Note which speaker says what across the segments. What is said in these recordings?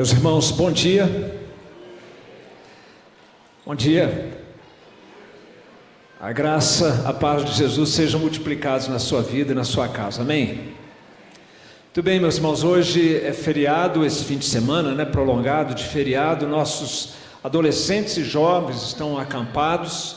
Speaker 1: Meus irmãos, bom dia. Bom dia. A graça, a paz de Jesus sejam multiplicados na sua vida e na sua casa, amém? Muito bem, meus irmãos, hoje é feriado, esse fim de semana, né, prolongado de feriado. Nossos adolescentes e jovens estão acampados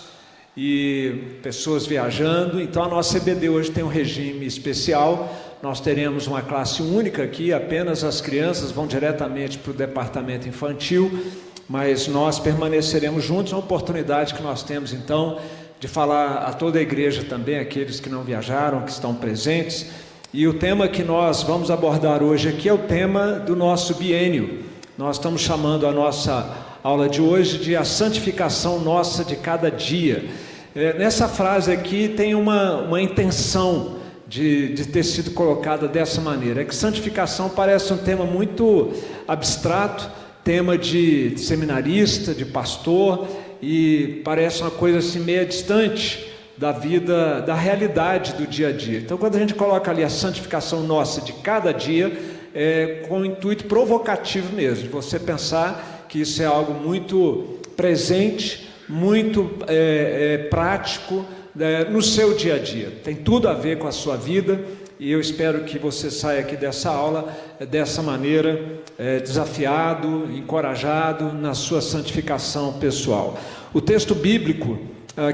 Speaker 1: e pessoas viajando, então a nossa EBD hoje tem um regime especial. Nós teremos uma classe única aqui, apenas as crianças vão diretamente para o departamento infantil, mas nós permaneceremos juntos. É uma oportunidade que nós temos então de falar a toda a igreja também, aqueles que não viajaram, que estão presentes. E o tema que nós vamos abordar hoje aqui é o tema do nosso biênio. Nós estamos chamando a nossa aula de hoje de a santificação nossa de cada dia. Nessa frase aqui tem uma intenção de ter sido colocada dessa maneira. É que santificação parece um tema muito abstrato, tema de seminarista, de pastor, e parece uma coisa assim meio distante da vida, da realidade do dia a dia. Então, quando a gente coloca ali a santificação nossa de cada dia, é com um intuito provocativo mesmo, de você pensar que isso é algo muito presente, muito prático, no seu dia a dia. Tem tudo a ver com a sua vida, e eu espero que você saia aqui dessa aula dessa maneira, desafiado, encorajado na sua santificação pessoal. O texto bíblico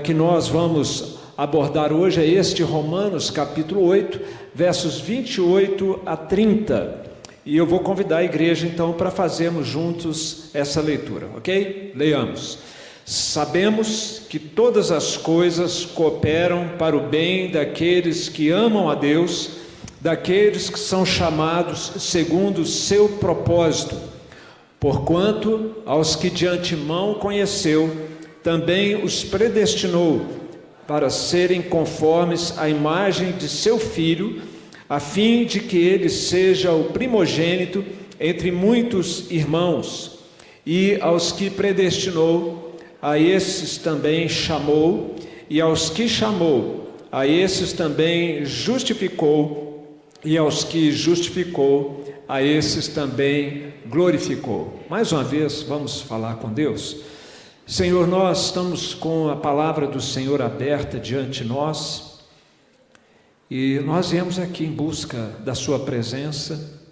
Speaker 1: que nós vamos abordar hoje é este, Romanos capítulo 8, versos 28 a 30. E eu vou convidar a igreja então para fazermos juntos essa leitura, ok? Leiamos. Sabemos que todas as coisas cooperam para o bem daqueles que amam a Deus, daqueles que são chamados segundo o seu propósito. Porquanto aos que de antemão conheceu, também os predestinou para serem conformes à imagem de seu Filho, a fim de que ele seja o primogênito entre muitos irmãos. E aos que predestinou, a esses também chamou, e aos que chamou, a esses também justificou, e aos que justificou, a esses também glorificou. Mais uma vez, vamos falar com Deus. Senhor, nós estamos com a palavra do Senhor aberta diante de nós, e nós viemos aqui em busca da sua presença,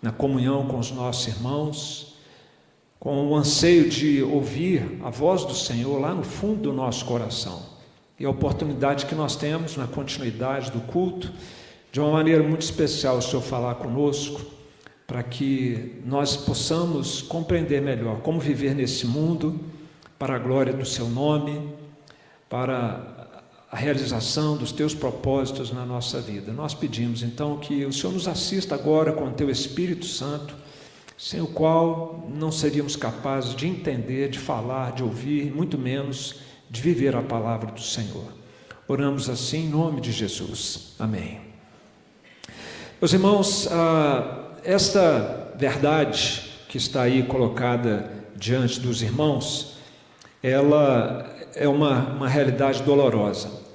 Speaker 1: na comunhão com os nossos irmãos, com o anseio de ouvir a voz do Senhor lá no fundo do nosso coração. E a oportunidade que nós temos na continuidade do culto, de uma maneira muito especial, o Senhor falar conosco, para que nós possamos compreender melhor como viver nesse mundo, para a glória do seu nome, para a realização dos teus propósitos na nossa vida. Nós pedimos então que o Senhor nos assista agora com o teu Espírito Santo, sem o qual não seríamos capazes de entender, de falar, de ouvir, muito menos de viver a palavra do Senhor. Oramos assim em nome de Jesus. Amém. Meus irmãos, esta verdade que está aí colocada diante dos irmãos, ela é uma realidade dolorosa.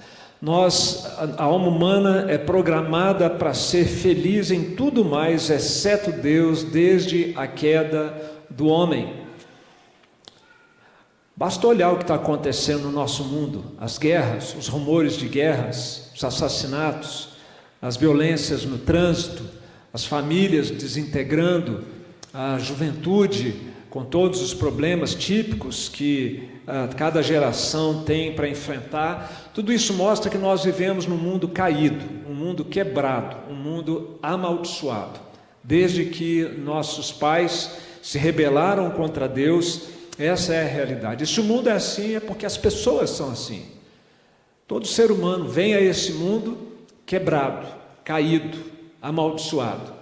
Speaker 1: A alma humana é programada para ser feliz em tudo mais, exceto Deus, desde a queda do homem. Basta olhar o que está acontecendo no nosso mundo, as guerras, os rumores de guerras, os assassinatos, as violências no trânsito, as famílias desintegrando, a juventude com todos os problemas típicos que cada geração tem para enfrentar. Tudo isso mostra que nós vivemos num mundo caído, um mundo quebrado, um mundo amaldiçoado. Desde que nossos pais se rebelaram contra Deus, essa é a realidade. E se o mundo é assim, é porque as pessoas são assim. Todo ser humano vem a esse mundo quebrado, caído, amaldiçoado.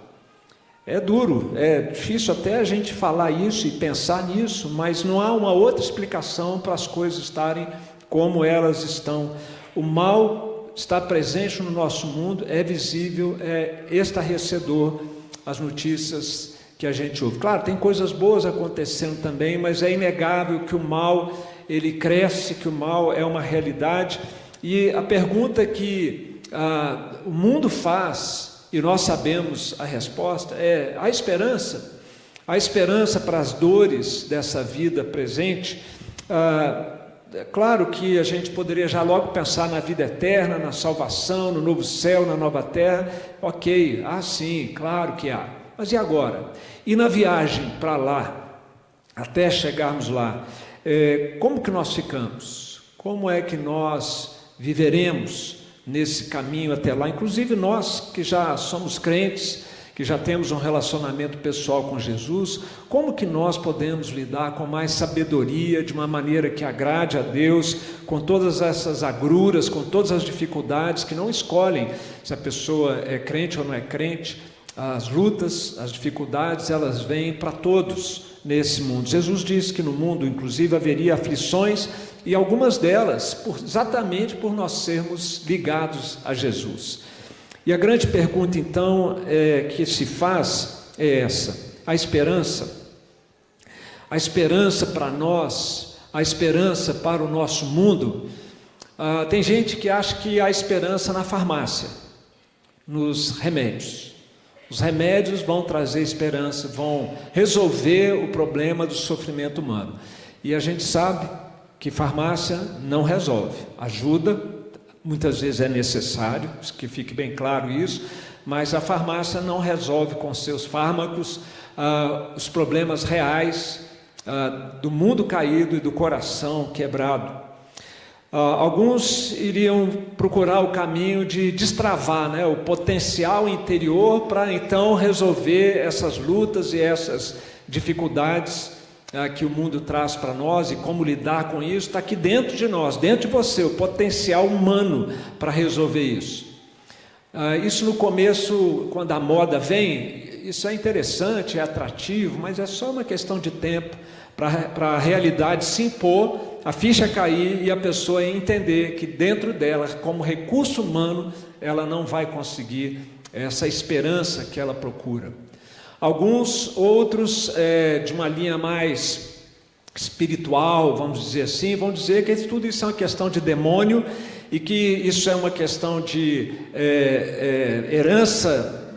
Speaker 1: É duro, é difícil até a gente falar isso e pensar nisso, mas não há uma outra explicação para as coisas estarem como elas estão. O mal está presente no nosso mundo, é visível, é estarrecedor as notícias que a gente ouve. Claro, tem coisas boas acontecendo também, mas é inegável que o mal, ele cresce, que o mal é uma realidade. E a pergunta que o mundo faz, e nós sabemos a resposta, é: há esperança? a esperança para as dores dessa vida presente. É claro que a gente poderia já logo pensar na vida eterna, na salvação, no novo céu, na nova terra. Ok, sim, claro que há. Mas e agora? E na viagem para lá, até chegarmos lá, como que nós ficamos? Como é que nós viveremos nesse caminho até lá? Inclusive nós que já somos crentes, que já temos um relacionamento pessoal com Jesus, como que nós podemos lidar com mais sabedoria, de uma maneira que agrade a Deus, com todas essas agruras, com todas as dificuldades que não escolhem se a pessoa é crente ou não é crente? As lutas, as dificuldades, elas vêm para todos nesse mundo. Jesus disse que no mundo, inclusive, haveria aflições, e algumas delas, exatamente por nós sermos ligados a Jesus. E a grande pergunta, então, que se faz é essa: a esperança para nós, a esperança para o nosso mundo. Tem gente que acha que há esperança na farmácia, nos remédios. Os remédios vão trazer esperança, vão resolver o problema do sofrimento humano. E a gente sabe que farmácia não resolve, ajuda, muitas vezes é necessário, que fique bem claro isso, mas a farmácia não resolve com seus fármacos os problemas reais do mundo caído e do coração quebrado. Alguns iriam procurar o caminho de destravar, o potencial interior para então resolver essas lutas e essas dificuldades que o mundo traz para nós, e como lidar com isso está aqui dentro de nós, dentro de você, o potencial humano para resolver isso. Isso no começo, quando a moda vem, isso é interessante, é atrativo, mas é só uma questão de tempo para a realidade se impor, a ficha cair e a pessoa entender que dentro dela, como recurso humano, ela não vai conseguir essa esperança que ela procura. Alguns outros de uma linha mais espiritual, vamos dizer assim, vão dizer que tudo isso é uma questão de demônio e que isso é uma questão de herança,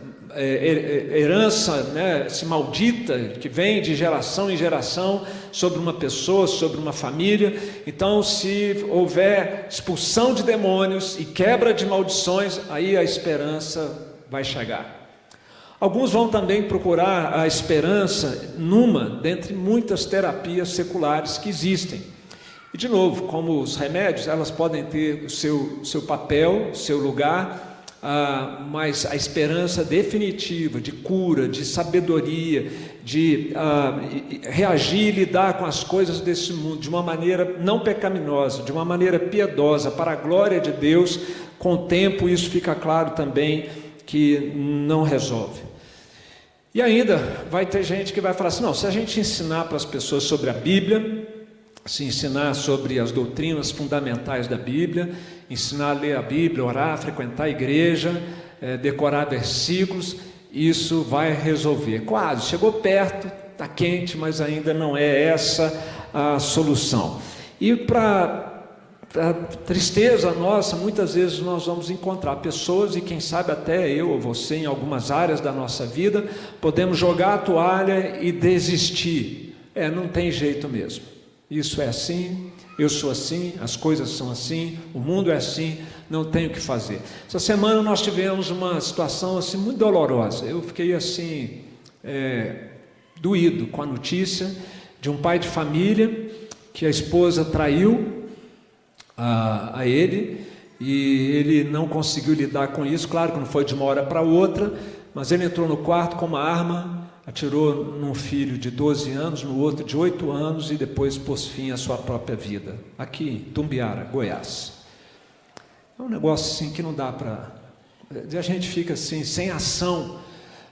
Speaker 1: maldita, que vem de geração em geração sobre uma pessoa, sobre uma família. Então, se houver expulsão de demônios e quebra de maldições, aí a esperança vai chegar. Alguns vão também procurar a esperança dentre muitas terapias seculares que existem. E, de novo, como os remédios, elas podem ter o seu papel, o seu lugar, mas a esperança definitiva de cura, de sabedoria, de reagir e lidar com as coisas desse mundo de uma maneira não pecaminosa, de uma maneira piedosa, para a glória de Deus, com o tempo isso fica claro também que não resolve. E ainda vai ter gente que vai falar assim: não, se a gente ensinar para as pessoas sobre a Bíblia, se ensinar sobre as doutrinas fundamentais da Bíblia, ensinar a ler a Bíblia, orar, frequentar a igreja, decorar versículos, isso vai resolver. Quase, chegou perto, está quente, mas ainda não é essa a solução. E para a tristeza nossa, muitas vezes nós vamos encontrar pessoas, e quem sabe até eu ou você, em algumas áreas da nossa vida, podemos jogar a toalha e desistir. Não tem jeito mesmo. Isso é assim, eu sou assim, as coisas são assim, o mundo é assim, não tenho o que fazer. Essa semana nós tivemos uma situação assim muito dolorosa. Eu fiquei assim, doído com a notícia de um pai de família que a esposa traiu a ele, e ele não conseguiu lidar com isso. Claro que não foi de uma hora para outra, mas ele entrou no quarto com uma arma, atirou num filho de 12 anos, no outro de 8 anos, e depois pôs fim à sua própria vida, aqui em Tumbiara, Goiás. É um negócio assim que não dá para... A gente fica assim, sem ação.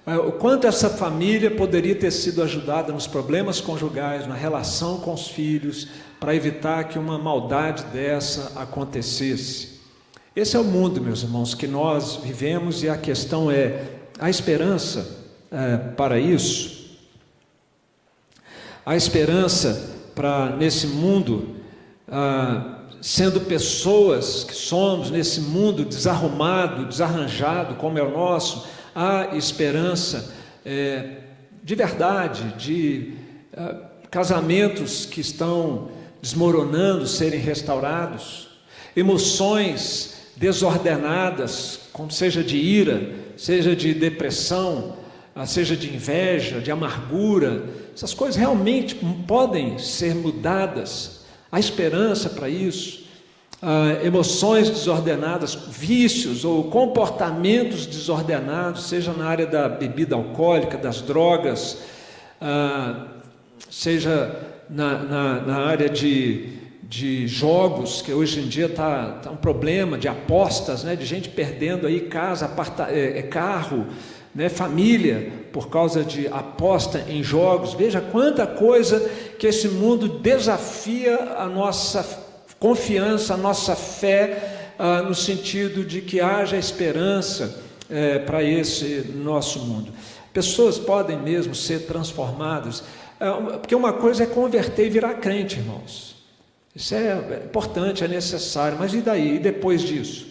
Speaker 1: O quanto essa família poderia ter sido ajudada nos problemas conjugais, na relação com os filhos, para evitar que uma maldade dessa acontecesse. Esse é o mundo, meus irmãos, que nós vivemos, e a questão é a esperança para isso. A esperança para, nesse mundo, sendo pessoas que somos, nesse mundo desarrumado, desarranjado como é o nosso, há esperança de verdade, de casamentos que estão desmoronando, serem restaurados, emoções desordenadas, como seja de ira, seja de depressão, seja de inveja, de amargura. Essas coisas realmente podem ser mudadas. Há esperança para isso. Emoções desordenadas, vícios ou comportamentos desordenados, seja na área da bebida alcoólica, das drogas, seja na área de jogos, que hoje em dia está um problema de apostas, né, de gente perdendo aí casa, carro, né, família, por causa de aposta em jogos. Veja quanta coisa que esse mundo desafia a nossa confiança, a nossa fé, no sentido de que haja esperança para esse nosso mundo. Pessoas podem mesmo ser transformadas, porque uma coisa é converter e virar crente, irmãos. Isso é importante, é necessário, mas e daí? E depois disso?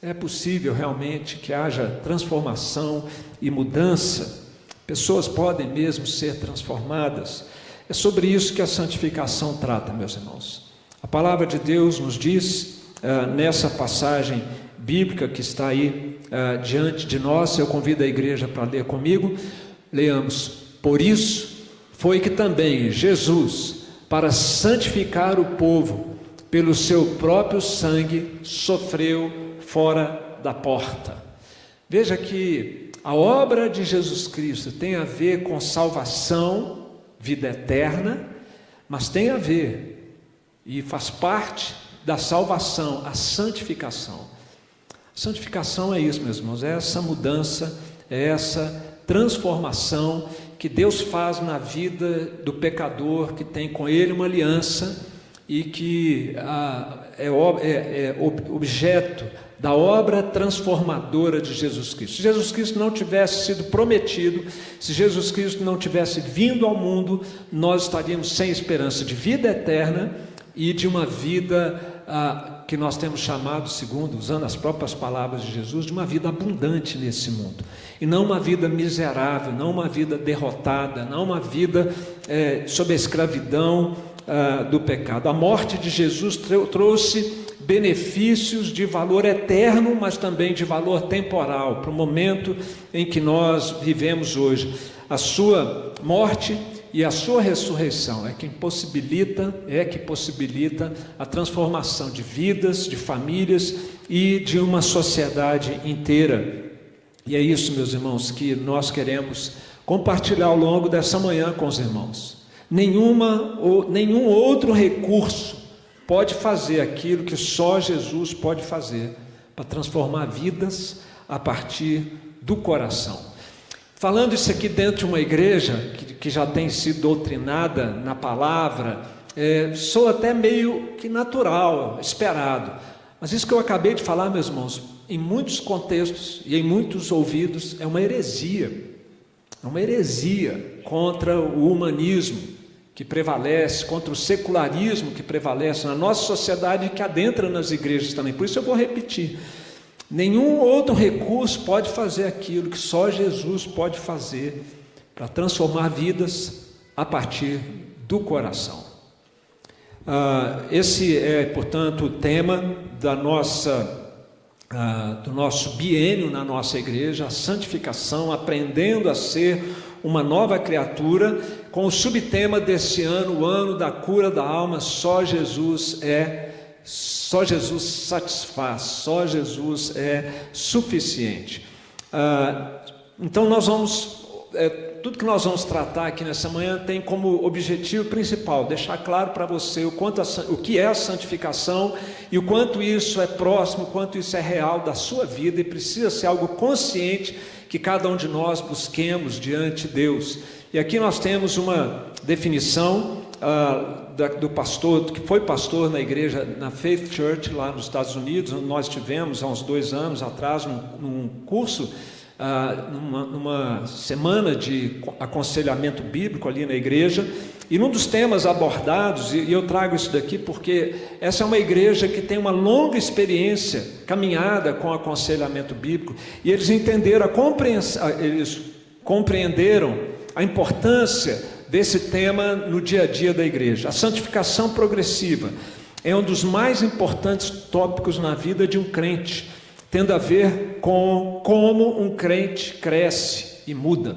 Speaker 1: É possível realmente que haja transformação e mudança? Pessoas podem mesmo ser transformadas? É sobre isso que a santificação trata, meus irmãos. A palavra de Deus nos diz, nessa passagem bíblica que está aí diante de nós, eu convido a igreja para ler comigo, leamos: por isso foi que também Jesus, para santificar o povo, pelo seu próprio sangue, sofreu fora da porta. Veja que a obra de Jesus Cristo tem a ver com salvação, vida eterna, mas tem a ver e faz parte da salvação, a santificação. Santificação é isso, meus irmãos, é essa mudança, é essa transformação que Deus faz na vida do pecador, que tem com ele uma aliança e que é objeto da obra transformadora de Jesus Cristo. Se Jesus Cristo não tivesse sido prometido, se Jesus Cristo não tivesse vindo ao mundo, nós estaríamos sem esperança de vida eterna e de uma vida que nós temos chamado, segundo, usando as próprias palavras de Jesus, de uma vida abundante nesse mundo. E não uma vida miserável, não uma vida derrotada, não uma vida sob a escravidão do pecado. A morte de Jesus trouxe benefícios de valor eterno, mas também de valor temporal, para o momento em que nós vivemos hoje. A sua morte e a sua ressurreição é que possibilita a transformação de vidas, de famílias e de uma sociedade inteira. E é isso, meus irmãos, que nós queremos compartilhar ao longo dessa manhã com os irmãos. Nenhum outro recurso pode fazer aquilo que só Jesus pode fazer para transformar vidas a partir do coração. Falando isso aqui dentro de uma igreja que já tem sido doutrinada na palavra, sou até meio que natural, esperado. Mas isso que eu acabei de falar, meus irmãos, em muitos contextos e em muitos ouvidos, é uma heresia. É uma heresia contra o humanismo que prevalece, contra o secularismo que prevalece na nossa sociedade e que adentra nas igrejas também. Por isso eu vou repetir: nenhum outro recurso pode fazer aquilo que só Jesus pode fazer para transformar vidas a partir do coração. Esse é, portanto, o tema do nosso biênio na nossa igreja, a santificação, aprendendo a ser uma nova criatura, com o subtema desse ano, o ano da cura da alma. Só Jesus satisfaz, só Jesus é suficiente. Então nós vamos, tudo que nós vamos tratar aqui nessa manhã tem como objetivo principal deixar claro para você o que é a santificação e o quanto isso é próximo, o quanto isso é real da sua vida, e precisa ser algo consciente que cada um de nós busquemos diante de Deus. E aqui nós temos uma definição do pastor, que foi pastor na igreja, na Faith Church, lá nos Estados Unidos, onde nós tivemos há uns 2 anos atrás, num curso, numa semana de aconselhamento bíblico ali na igreja, e num dos temas abordados, e eu trago isso daqui porque essa é uma igreja que tem uma longa experiência, caminhada com aconselhamento bíblico, e eles entenderam, eles compreenderam a importância desse tema no dia a dia da igreja. A santificação progressiva é um dos mais importantes tópicos na vida de um crente, tendo a ver com como um crente cresce e muda.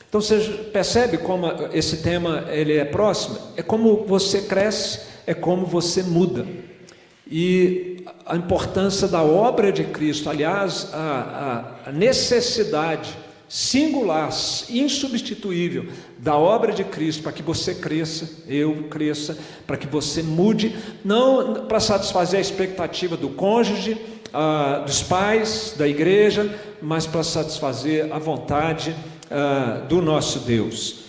Speaker 1: Então você percebe como esse tema ele é próximo? É como você cresce, é como você muda. E a importância da obra de Cristo, aliás, a necessidade singular, insubstituível da obra de Cristo para que você cresça, eu cresça, para que você mude, não para satisfazer a expectativa do cônjuge, dos pais, da igreja, mas para satisfazer a vontade do nosso Deus.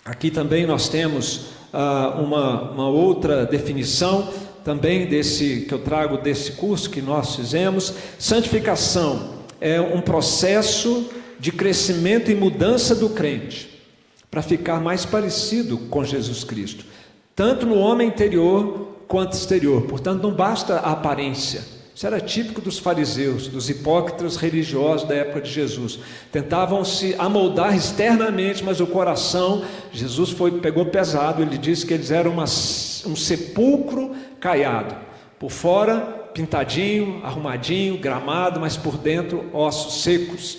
Speaker 1: Aqui também nós temos uma outra definição também que eu trago desse curso que nós fizemos. Santificação é um processo de crescimento e mudança do crente para ficar mais parecido com Jesus Cristo, tanto no homem interior quanto exterior. Portanto, não basta a aparência. Isso era típico dos fariseus, dos hipócritas religiosos da época de Jesus. Tentavam se amoldar externamente, mas o coração, Jesus pegou pesado. Ele disse que eles eram um sepulcro caiado, por fora pintadinho, arrumadinho, gramado, mas por dentro ossos secos.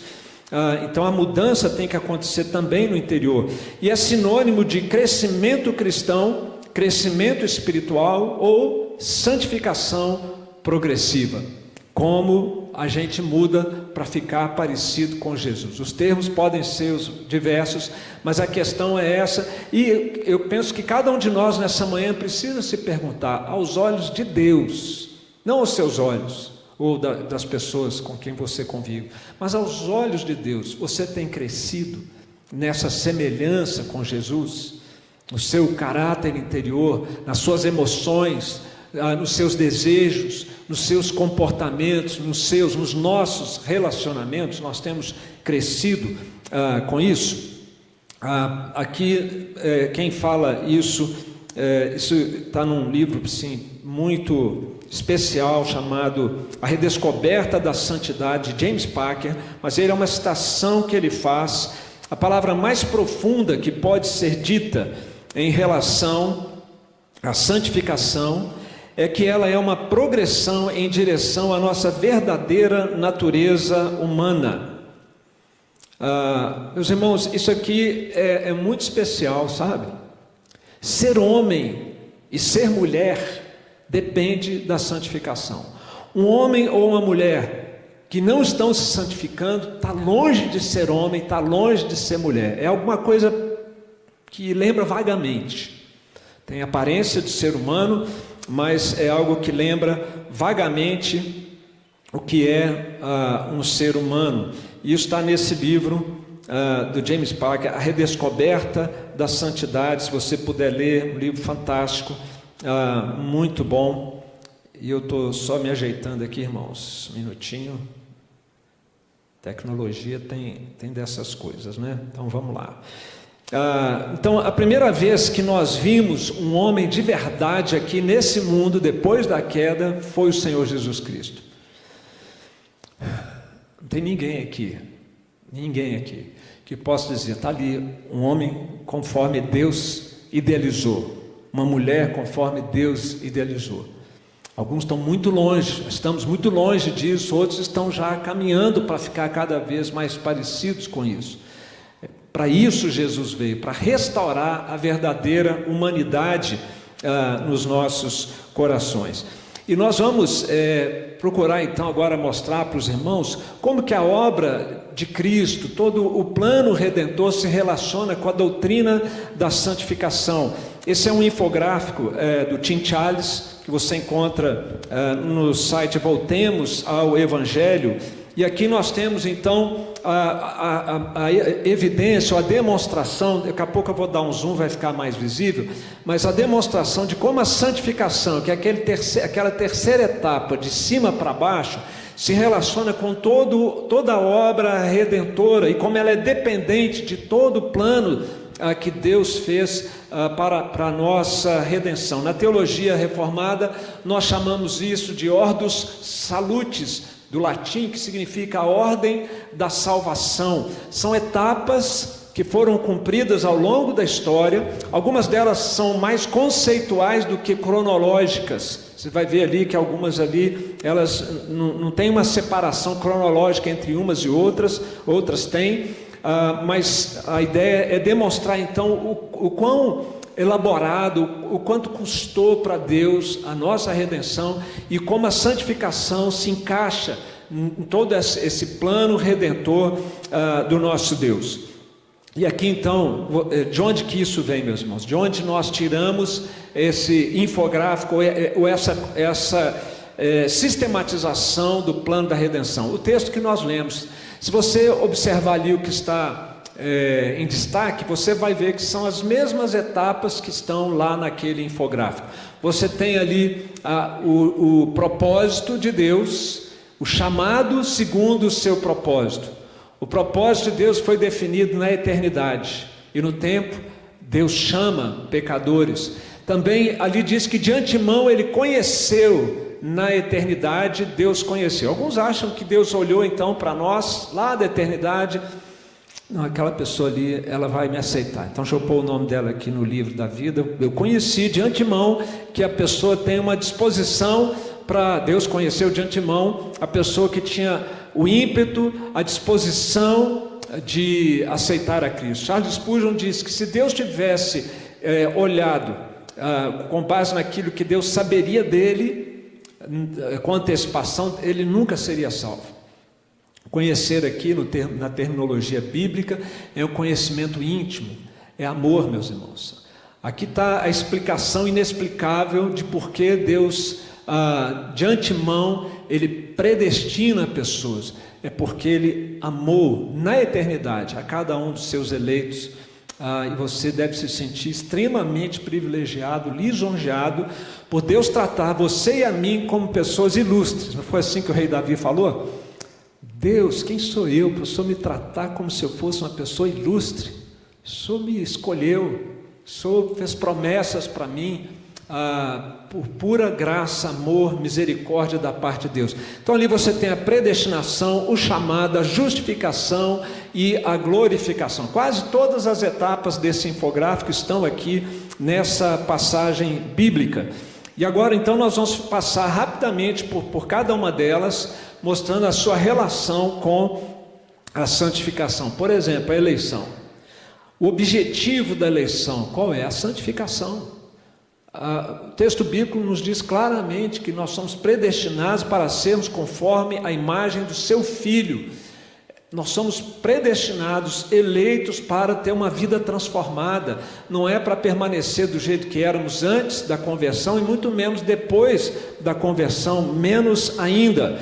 Speaker 1: Então a mudança tem que acontecer também no interior, e é sinônimo de crescimento cristão, crescimento espiritual ou santificação progressiva. Como a gente muda para ficar parecido com Jesus. Os termos podem ser os diversos, mas a questão é essa, e eu penso que cada um de nós nessa manhã precisa se perguntar, aos olhos de Deus, não aos seus olhos, ou das pessoas com quem você convive, mas aos olhos de Deus, você tem crescido nessa semelhança com Jesus, no seu caráter interior, nas suas emoções, nos seus desejos, nos seus comportamentos, nos nossos relacionamentos? Nós temos crescido com isso? Aqui quem fala isso está num livro assim, muito especial, chamado A Redescoberta da Santidade, de James Packer, mas ele é uma citação que ele faz. A palavra mais profunda que pode ser dita em relação à santificação é que ela é uma progressão em direção à nossa verdadeira natureza humana. Meus irmãos, isso aqui é muito especial, sabe? Ser homem e ser mulher depende da santificação. Um homem ou uma mulher que não estão se santificando está longe de ser homem, está longe de ser mulher. É alguma coisa que lembra vagamente. Tem aparência de ser humano, mas é algo que lembra vagamente o que é um ser humano. E isso está nesse livro do James Packer, A Redescoberta da Santidade. Se você puder ler, um livro fantástico, muito bom. E eu estou só me ajeitando aqui, irmãos, um minutinho. Tecnologia tem dessas coisas, né? Então vamos lá. Então a primeira vez que nós vimos um homem de verdade aqui nesse mundo, depois da queda, foi o Senhor Jesus Cristo. Não tem ninguém aqui que possa dizer, está ali um homem conforme Deus idealizou, uma mulher conforme Deus idealizou. Alguns estão muito longe, estamos muito longe disso, outros estão já caminhando para ficar cada vez mais parecidos com isso. Para isso Jesus veio, para restaurar a verdadeira humanidade nos nossos corações. E nós vamos procurar então agora mostrar para os irmãos como que a obra de Cristo, todo o plano redentor se relaciona com a doutrina da santificação. Esse é um infográfico do Tim Challies, que você encontra no site Voltemos ao Evangelho. E aqui nós temos então a evidência, a demonstração, daqui a pouco eu vou dar um zoom, vai ficar mais visível, mas a demonstração de como a santificação, que é aquela terceira etapa de cima para baixo, se relaciona com toda a obra redentora e como ela é dependente de todo o plano que Deus fez para a nossa redenção. Na teologia reformada nós chamamos isso de Ordo Salutis, do latim, que significa a ordem da salvação. São etapas que foram cumpridas ao longo da história. Algumas delas são mais conceituais do que cronológicas. Você vai ver ali que algumas ali, elas não têm uma separação cronológica entre umas e outras têm, mas a ideia é demonstrar então o quão elaborado, o quanto custou para Deus a nossa redenção e como a santificação se encaixa em todo esse plano redentor do nosso Deus. E aqui então, de onde que isso vem, meus irmãos? De onde nós tiramos esse infográfico, ou essa sistematização do plano da redenção? O texto que nós lemos, se você observar ali o que está em destaque, você vai ver que são as mesmas etapas que estão lá naquele infográfico. Você tem ali o propósito de Deus, o chamado segundo o seu propósito. O propósito de Deus foi definido na eternidade, e no tempo Deus chama pecadores. Também ali diz que de antemão Ele conheceu, na eternidade Deus conheceu. Alguns acham que Deus olhou então para nós, lá da eternidade, não, aquela pessoa ali, ela vai me aceitar, então deixa eu pôr o nome dela aqui no livro da vida. Eu conheci de antemão que a pessoa tem uma disposição para... Deus conheceu de antemão a pessoa que tinha o ímpeto, a disposição de aceitar a Cristo. Charles Spurgeon diz que se Deus tivesse olhado com base naquilo que Deus saberia dele, com antecipação, ele nunca seria salvo. Conhecer aqui, na terminologia bíblica, é um conhecimento íntimo, é amor, meus irmãos. Aqui está a explicação inexplicável de por que Deus, de antemão, Ele predestina pessoas. É porque Ele amou na eternidade a cada um dos seus eleitos, e você deve se sentir extremamente privilegiado, lisonjeado, por Deus tratar você e a mim como pessoas ilustres. Não foi assim que o rei Davi falou? Deus, quem sou eu para o Senhor me tratar como se eu fosse uma pessoa ilustre? O Senhor me escolheu, o Senhor fez promessas para mim, por pura graça, amor, misericórdia da parte de Deus. Então ali você tem a predestinação, o chamado, a justificação e a glorificação. Quase todas as etapas desse infográfico estão aqui nessa passagem bíblica. E agora então nós vamos passar rapidamente por cada uma delas, mostrando a sua relação com a santificação. Por exemplo, a eleição. O objetivo da eleição, qual é? A santificação. O texto bíblico nos diz claramente que nós somos predestinados para sermos conforme a imagem do seu Filho. Nós somos predestinados, eleitos para ter uma vida transformada. Não é para permanecer do jeito que éramos antes da conversão, e muito menos depois da conversão, menos ainda.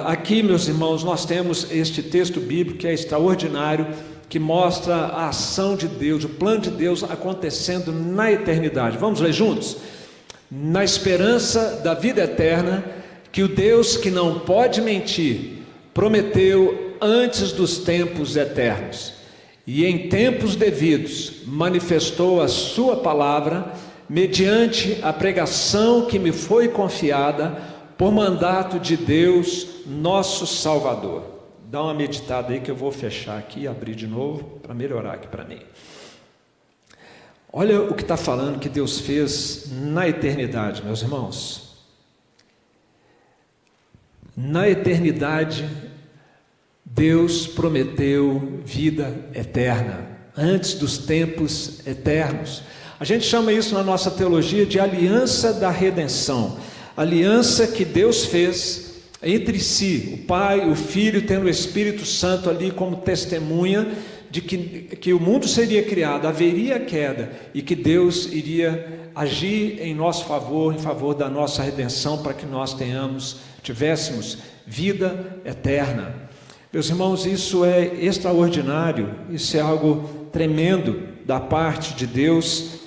Speaker 1: Aqui, meus irmãos, nós temos este texto bíblico que é extraordinário, que mostra a ação de Deus, o plano de Deus acontecendo na eternidade. Vamos ler juntos? Na esperança da vida eterna, que o Deus que não pode mentir, prometeu antes dos tempos eternos, e em tempos devidos manifestou a sua palavra, mediante a pregação que me foi confiada, por mandato de Deus, nosso Salvador. Dá uma meditada aí que eu vou fechar aqui e abrir de novo para melhorar aqui para mim. Olha o que está falando que Deus fez na eternidade, meus irmãos. Na eternidade, Deus prometeu vida eterna, antes dos tempos eternos. A gente chama isso na nossa teologia de aliança da redenção. Aliança que Deus fez entre si, o Pai, o Filho, tendo o Espírito Santo ali como testemunha de que o mundo seria criado, haveria queda, e que Deus iria agir em nosso favor, em favor da nossa redenção, para que nós tivéssemos vida eterna. Meus irmãos, isso é extraordinário, isso é algo tremendo da parte de Deus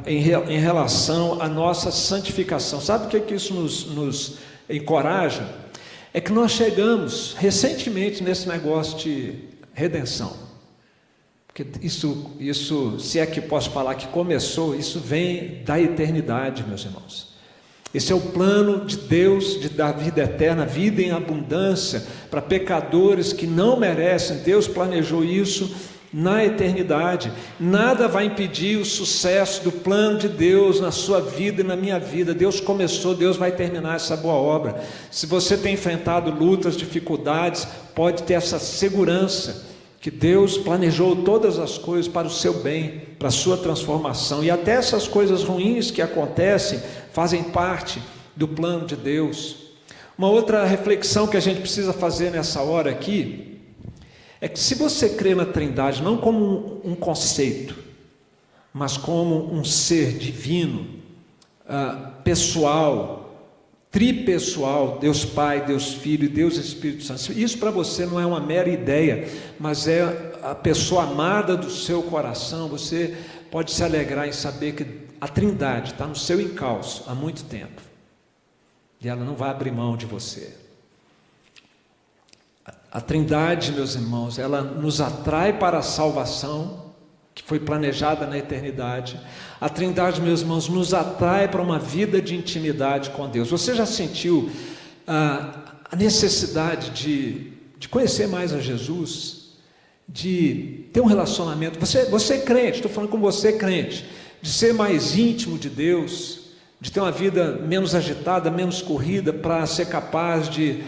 Speaker 1: em relação à nossa santificação. Sabe o que isso nos encoraja? É que nós chegamos recentemente nesse negócio de redenção, porque isso, se é que posso falar que começou, isso vem da eternidade, meus irmãos. Esse é o plano de Deus, de dar vida eterna, vida em abundância para pecadores que não merecem. Deus planejou isso na eternidade. Nada vai impedir o sucesso do plano de Deus na sua vida e na minha vida. Deus começou, Deus vai terminar essa boa obra. Se você tem enfrentado lutas, dificuldades, pode ter essa segurança que Deus planejou todas as coisas para o seu bem, para a sua transformação, e até essas coisas ruins que acontecem fazem parte do plano de Deus. Uma outra reflexão que a gente precisa fazer nessa hora aqui é que se você crê na Trindade não como um conceito, mas como um ser divino, pessoal, tripessoal, Deus Pai, Deus Filho e Deus Espírito Santo, isso para você não é uma mera ideia, mas é a pessoa amada do seu coração. Você pode se alegrar em saber que a Trindade está no seu encalço há muito tempo, e ela não vai abrir mão de você. A Trindade, meus irmãos, ela nos atrai para a salvação que foi planejada na eternidade. A Trindade, meus irmãos, nos atrai para uma vida de intimidade com Deus. Você já sentiu a necessidade de conhecer mais a Jesus, de ter um relacionamento? Você é crente, estou falando com você, crente, de ser mais íntimo de Deus, de ter uma vida menos agitada, menos corrida, para ser capaz de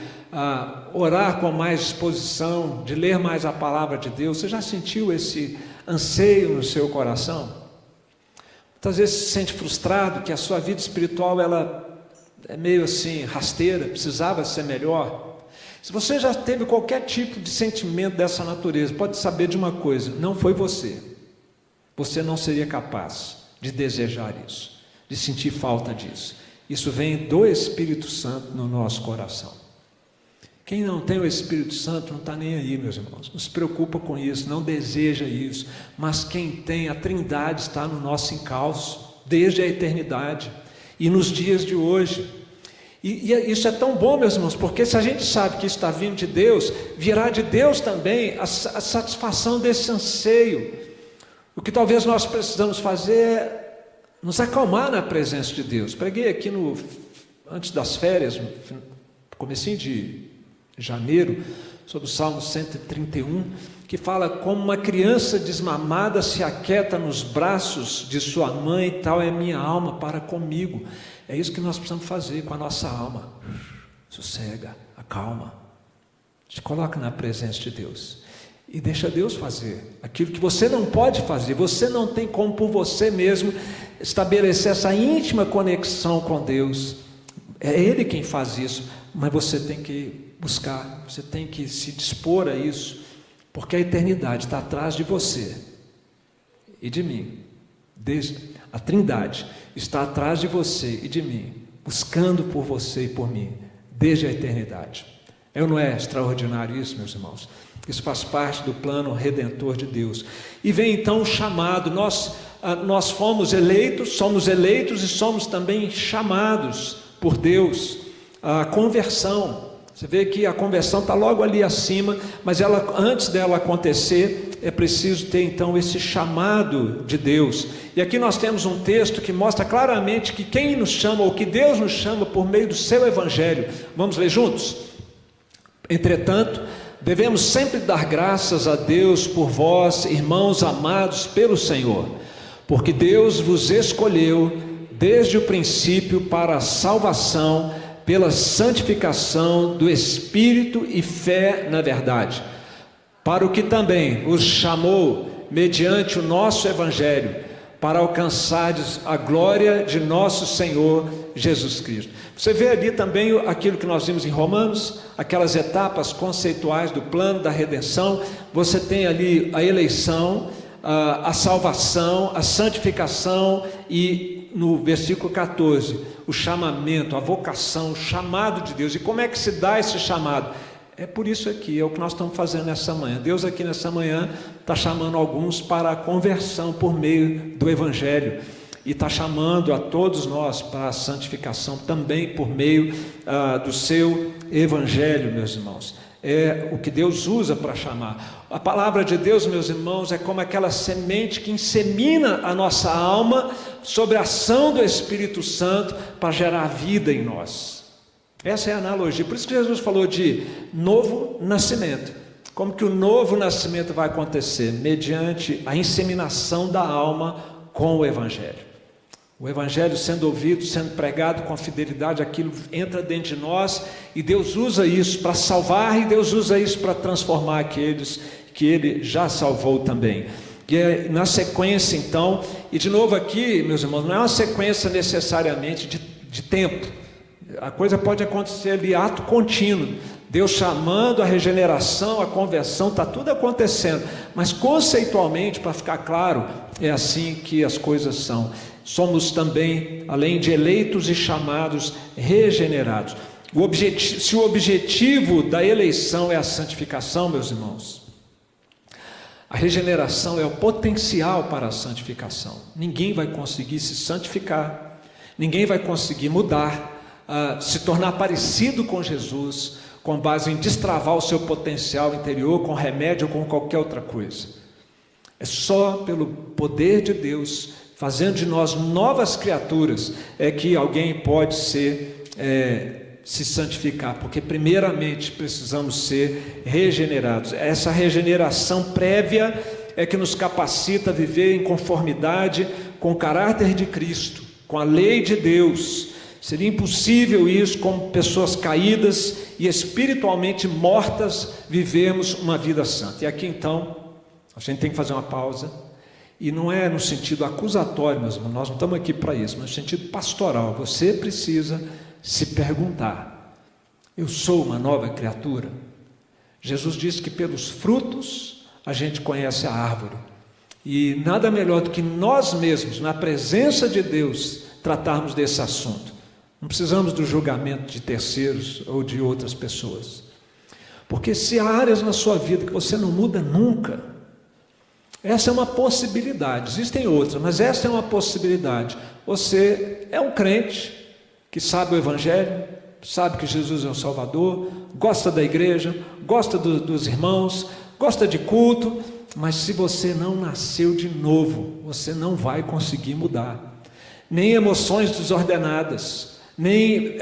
Speaker 1: orar com mais disposição, de ler mais a palavra de Deus. Você já sentiu esse anseio no seu coração? Muitas vezes se sente frustrado que a sua vida espiritual ela é meio assim rasteira, precisava ser melhor. Se você já teve qualquer tipo de sentimento dessa natureza, pode saber de uma coisa: não foi você. Você não seria capaz de desejar isso, de sentir falta disso. Isso vem do Espírito Santo no nosso coração. Quem não tem o Espírito Santo não está nem aí, meus irmãos, não se preocupa com isso, não deseja isso. Mas quem tem, a Trindade está no nosso encalço, desde a eternidade e nos dias de hoje. E isso é tão bom, meus irmãos, porque se a gente sabe que isso está vindo de Deus, virá de Deus também a satisfação desse anseio. O que talvez nós precisamos fazer é nos acalmar na presença de Deus. Preguei aqui antes das férias, no comecinho de janeiro, sobre o Salmo 131, que fala como uma criança desmamada se aquieta nos braços de sua mãe, e tal é minha alma para comigo. É isso que nós precisamos fazer com a nossa alma. Sossega, acalma, te coloca na presença de Deus e deixa Deus fazer aquilo que você não pode fazer. Você não tem como por você mesmo estabelecer essa íntima conexão com Deus. É Ele quem faz isso, mas você tem que buscar, você tem que se dispor a isso, porque a eternidade está atrás de você e de mim. A Trindade está atrás de você e de mim, buscando por você e por mim, desde a eternidade. Não é extraordinário isso, meus irmãos? Isso faz parte do plano redentor de Deus. E vem então o chamado. Nós fomos eleitos, somos eleitos e somos também chamados por Deus. A conversão, você vê que a conversão está logo ali acima, mas antes dela acontecer, é preciso ter então esse chamado de Deus. E aqui nós temos um texto que mostra claramente que quem nos chama, ou que Deus nos chama por meio do seu Evangelho. Vamos ler juntos? Entretanto, devemos sempre dar graças a Deus por vós, irmãos amados pelo Senhor, porque Deus vos escolheu desde o princípio para a salvação, pela santificação do Espírito e fé na verdade, para o que também os chamou mediante o nosso Evangelho, para alcançardes a glória de nosso Senhor Jesus Cristo. Você vê ali também aquilo que nós vimos em Romanos, aquelas etapas conceituais do plano da redenção. Você tem ali a eleição, a salvação, a santificação e no versículo 14, o chamamento, a vocação, o chamado de Deus. E como é que se dá esse chamado? É por isso aqui, é o que nós estamos fazendo nessa manhã. Deus aqui nessa manhã está chamando alguns para a conversão por meio do Evangelho, e está chamando a todos nós para a santificação também por meio do seu Evangelho, meus irmãos. É o que Deus usa para chamar. A palavra de Deus, meus irmãos, é como aquela semente que insemina a nossa alma sobre a ação do Espírito Santo para gerar vida em nós. Essa é a analogia. Por isso que Jesus falou de novo nascimento. Como que o novo nascimento vai acontecer? Mediante a inseminação da alma com o Evangelho. O Evangelho sendo ouvido, sendo pregado com fidelidade, aquilo entra dentro de nós e Deus usa isso para salvar e Deus usa isso para transformar aqueles que Ele já salvou também. E é na sequência então, e de novo aqui, meus irmãos, não é uma sequência necessariamente de tempo. A coisa pode acontecer ali, ato contínuo. Deus chamando a regeneração, a conversão, está tudo acontecendo. Mas conceitualmente, para ficar claro, é assim que as coisas são. Somos também, além de eleitos e chamados, regenerados. Se o objetivo da eleição é a santificação, meus irmãos, a regeneração é o potencial para a santificação. Ninguém vai conseguir se santificar, ninguém vai conseguir mudar, se tornar parecido com Jesus, com base em destravar o seu potencial interior, com remédio ou com qualquer outra coisa. É só pelo poder de Deus, fazendo de nós novas criaturas, é que alguém pode se santificar, porque primeiramente precisamos ser regenerados. Essa regeneração prévia é que nos capacita a viver em conformidade com o caráter de Cristo, com a lei de Deus. Seria impossível isso, como pessoas caídas e espiritualmente mortas, vivemos uma vida santa. E aqui então, a gente tem que fazer uma pausa, e não é no sentido acusatório, meus irmãos, nós não estamos aqui para isso, mas no sentido pastoral. Você precisa se perguntar: eu sou uma nova criatura? Jesus disse que pelos frutos a gente conhece a árvore, e nada melhor do que nós mesmos, na presença de Deus, tratarmos desse assunto. Não precisamos do julgamento de terceiros ou de outras pessoas, porque se há áreas na sua vida que você não muda nunca, essa é uma possibilidade. Existem outras, mas essa é uma possibilidade. Você é um crente que sabe o Evangelho, sabe que Jesus é o Salvador, gosta da igreja, gosta dos irmãos, gosta de culto, mas se você não nasceu de novo, você não vai conseguir mudar. Nem emoções desordenadas, nem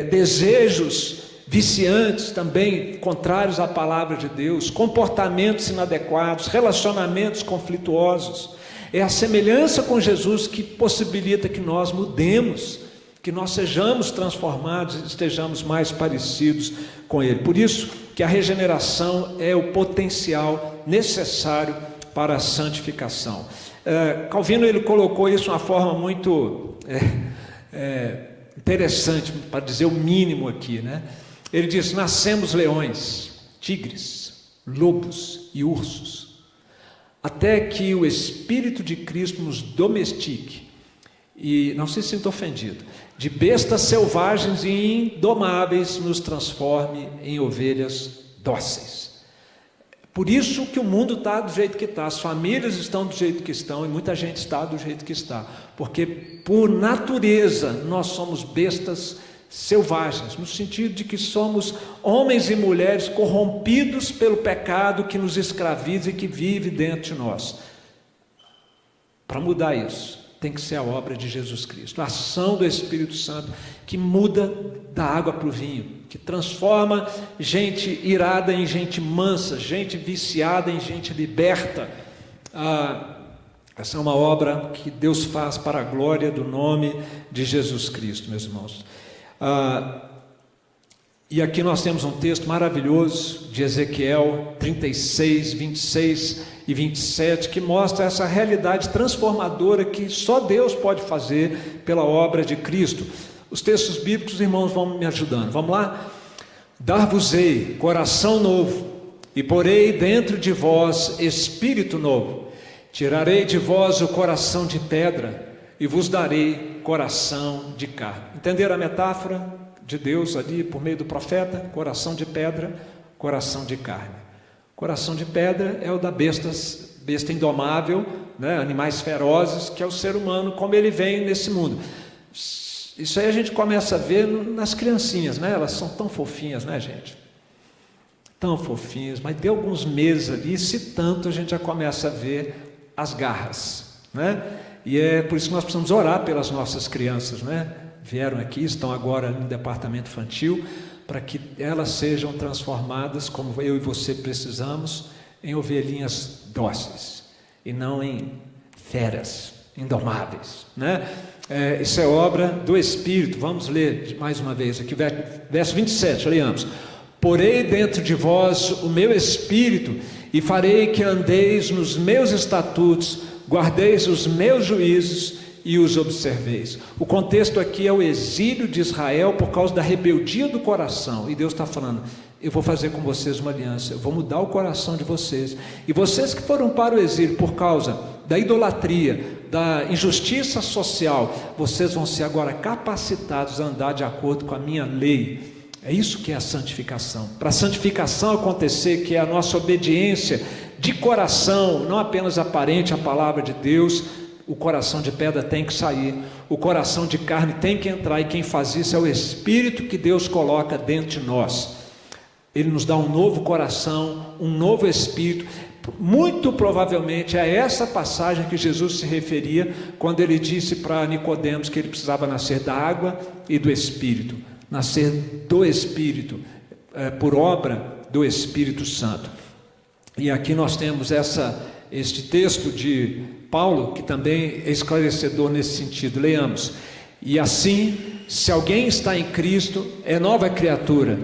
Speaker 1: desejos viciantes também, contrários à palavra de Deus, comportamentos inadequados, relacionamentos conflituosos. É a semelhança com Jesus que possibilita que nós mudemos, que nós sejamos transformados e estejamos mais parecidos com Ele. Por isso que a regeneração é o potencial necessário para a santificação. Calvino ele colocou isso de uma forma muito interessante, para dizer o mínimo aqui, né? Ele diz: nascemos leões, tigres, lobos e ursos, até que o Espírito de Cristo nos domestique, e não se sinta ofendido, de bestas selvagens e indomáveis nos transforme em ovelhas dóceis. Por isso que o mundo está do jeito que está, as famílias estão do jeito que estão, e muita gente está do jeito que está, porque por natureza nós somos bestas selvagens, no sentido de que somos homens e mulheres corrompidos pelo pecado que nos escraviza e que vive dentro de nós. Para mudar isso, tem que ser a obra de Jesus Cristo, a ação do Espírito Santo, que muda da água para o vinho, que transforma gente irada em gente mansa, gente viciada em gente liberta. Essa é uma obra que Deus faz para a glória do nome de Jesus Cristo, meus irmãos. E aqui nós temos um texto maravilhoso de Ezequiel 36, 26 e 27, que mostra essa realidade transformadora que só Deus pode fazer pela obra de Cristo. Os textos bíblicos, os irmãos vão me ajudando. Vamos lá? Dar-vos-ei coração novo, e porei dentro de vós espírito novo. Tirarei de vós o coração de pedra, e vos darei coração de carne. Entenderam a metáfora de Deus ali por meio do profeta? Coração de pedra, coração de carne. Coração de pedra é o da besta indomável, né? Animais ferozes, que é o ser humano, como ele vem nesse mundo. Isso aí a gente começa a ver nas criancinhas, né? Elas são tão fofinhas, né, gente? Tão fofinhas, mas deu alguns meses ali, se tanto a gente já começa a ver as garras, né? E é por isso que nós precisamos orar pelas nossas crianças, né? Vieram aqui, estão agora no departamento infantil, para que elas sejam transformadas, como eu e você precisamos, em ovelhinhas dóceis, e não em feras indomáveis, né? Isso é obra do Espírito. Vamos ler mais uma vez aqui, verso 27, leamos. Porei dentro de vós o meu Espírito, e farei que andeis nos meus estatutos, guardeis os meus juízos e os observeis. O contexto aqui é o exílio de Israel por causa da rebeldia do coração, e Deus está falando: eu vou fazer com vocês uma aliança, eu vou mudar o coração de vocês, e vocês que foram para o exílio por causa da idolatria, da injustiça social, vocês vão ser agora capacitados a andar de acordo com a minha lei. É isso que é a santificação. Para a santificação acontecer, que é a nossa obediência de coração, não apenas aparente à palavra de Deus, o coração de pedra tem que sair, o coração de carne tem que entrar, e quem faz isso é o Espírito que Deus coloca dentro de nós. Ele nos dá um novo coração, um novo Espírito. Muito provavelmente é essa passagem que Jesus se referia quando ele disse para Nicodemos que ele precisava nascer da água e do Espírito, nascer do Espírito, por obra do Espírito Santo. E aqui nós temos este texto de Paulo, que também é esclarecedor nesse sentido. Leamos: e assim, se alguém está em Cristo, é nova criatura,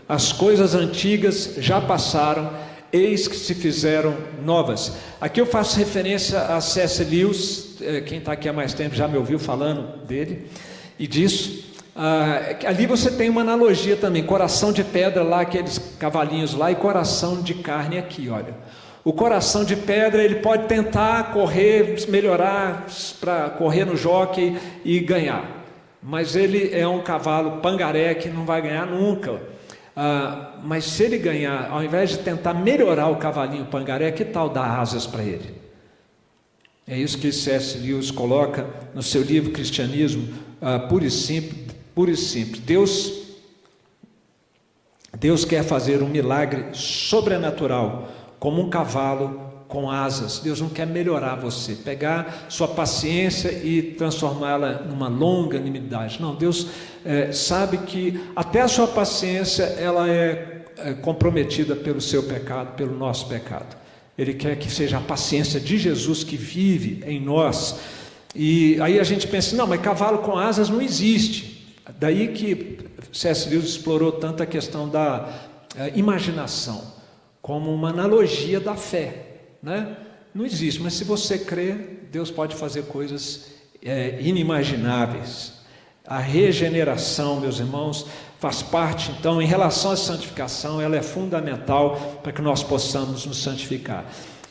Speaker 1: as coisas antigas já passaram, eis que se fizeram novas. Aqui eu faço referência a C.S. Lewis, quem está aqui há mais tempo já me ouviu falando dele e disso. Ali você tem uma analogia também, coração de pedra lá, aqueles cavalinhos lá, e coração de carne aqui, olha. O coração de pedra, ele pode tentar correr, melhorar para correr no jockey e ganhar, mas ele é um cavalo pangaré que não vai ganhar nunca. Mas se ele ganhar, ao invés de tentar melhorar o cavalinho pangaré, que tal dar asas para ele? É isso que C.S. Lewis coloca no seu livro Cristianismo Puro e Simples. Deus quer fazer um milagre sobrenatural, como um cavalo com asas. Deus não quer melhorar você, pegar sua paciência e transformá-la numa longanimidade. Não, Deus sabe que até a sua paciência ela é comprometida pelo seu pecado, pelo nosso pecado. Ele quer que seja a paciência de Jesus que vive em nós. E aí a gente pensa: não, mas cavalo com asas não existe. Daí que C.S. Lewis explorou tanto a questão da imaginação como uma analogia da fé, né? Não existe, mas se você crê, Deus pode fazer coisas inimagináveis. A regeneração, meus irmãos, faz parte, então, em relação à santificação, ela é fundamental para que nós possamos nos santificar.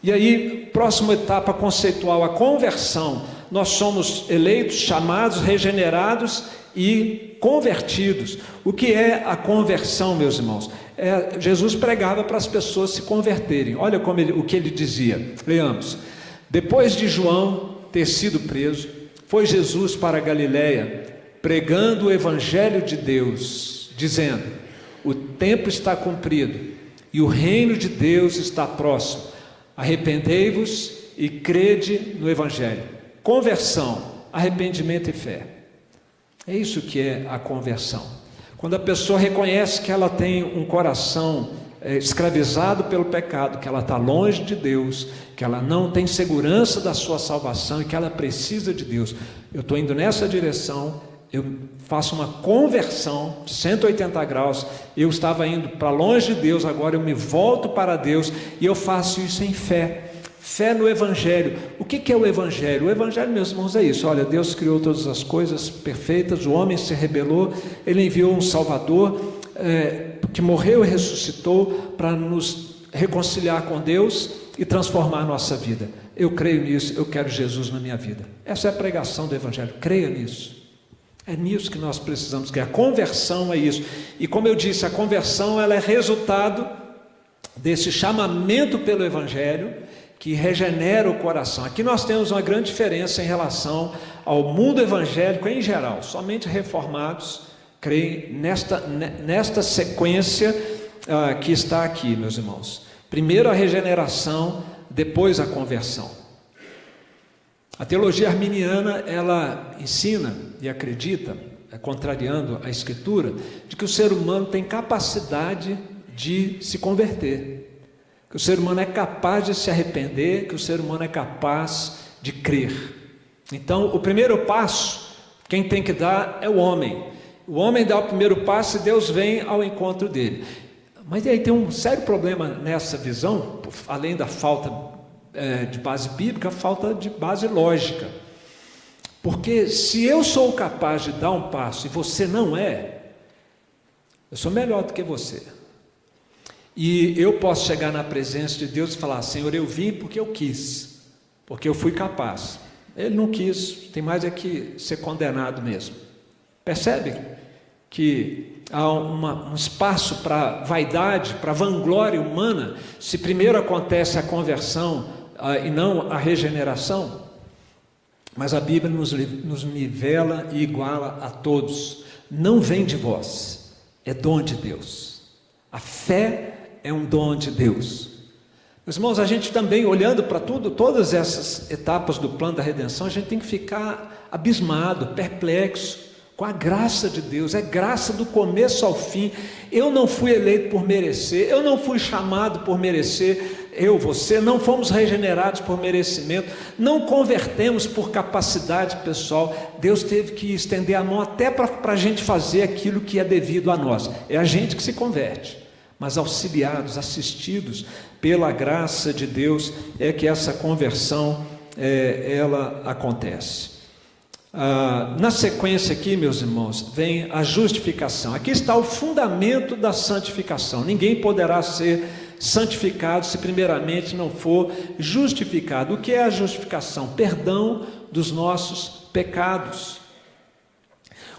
Speaker 1: E aí, próxima etapa conceitual, a conversão. Nós somos eleitos, chamados, regenerados e convertidos. O que é a conversão, meus irmãos? Jesus pregava para as pessoas se converterem. Olha o que ele dizia. Leamos: depois de João ter sido preso, foi Jesus para a Galiléia, pregando o evangelho de Deus, dizendo: o tempo está cumprido e o reino de Deus está próximo. Arrependei-vos e crede no evangelho. Conversão, arrependimento e fé. É isso que é a conversão. Quando a pessoa reconhece que ela tem um coração escravizado pelo pecado, que ela está longe de Deus, que ela não tem segurança da sua salvação e que ela precisa de Deus. Eu estou indo nessa direção, eu faço uma conversão de 180 graus, eu estava indo para longe de Deus, agora eu me volto para Deus e eu faço isso em fé. Fé no Evangelho. O que é o Evangelho? O Evangelho, meus irmãos, é isso. Olha, Deus criou todas as coisas perfeitas, o homem se rebelou, Ele enviou um Salvador, que morreu e ressuscitou para nos reconciliar com Deus e transformar a nossa vida. Eu creio nisso, eu quero Jesus na minha vida. Essa é a pregação do Evangelho, creia nisso. É nisso que nós precisamos, que a conversão é isso. E como eu disse, a conversão ela é resultado desse chamamento pelo Evangelho, que regenera o coração. Aqui nós temos uma grande diferença em relação ao mundo evangélico em geral. Somente reformados creem nesta sequência que está aqui, meus irmãos. Primeiro a regeneração, depois a conversão. A teologia arminiana, ela ensina e acredita contrariando a Escritura, de que o ser humano tem capacidade de se converter, que o ser humano é capaz de se arrepender, que o ser humano é capaz de crer. Então, o primeiro passo, quem tem que dar é o homem. O homem dá o primeiro passo e Deus vem ao encontro dele. Mas aí tem um sério problema nessa visão, além da falta de base bíblica, a falta de base lógica. Porque se eu sou capaz de dar um passo e você não é, eu sou melhor do que você. E eu posso chegar na presença de Deus e falar: Senhor, eu vim porque eu quis, porque eu fui capaz. Ele não quis, tem mais é que ser condenado mesmo. Percebe que há um espaço para vaidade, para vanglória humana, se primeiro acontece a conversão e não a regeneração? Mas a Bíblia nos nivela e iguala a todos. Não vem de vós, é dom de Deus. A fé é um dom de Deus. Meus irmãos, a gente também, olhando para todas essas etapas do plano da redenção, a gente tem que ficar abismado, perplexo com a graça de Deus. É graça do começo ao fim. Eu não fui eleito por merecer, eu não fui chamado por merecer, você não fomos regenerados por merecimento, não convertemos por capacidade pessoal. Deus teve que estender a mão até para a gente fazer aquilo que é devido a nós. É a gente que se converte, mas auxiliados, assistidos pela graça de Deus, é que essa conversão ela acontece. Na sequência aqui, meus irmãos, vem a justificação. Aqui está o fundamento da santificação. Ninguém poderá ser santificado se primeiramente não for justificado. O que é a justificação? Perdão dos nossos pecados.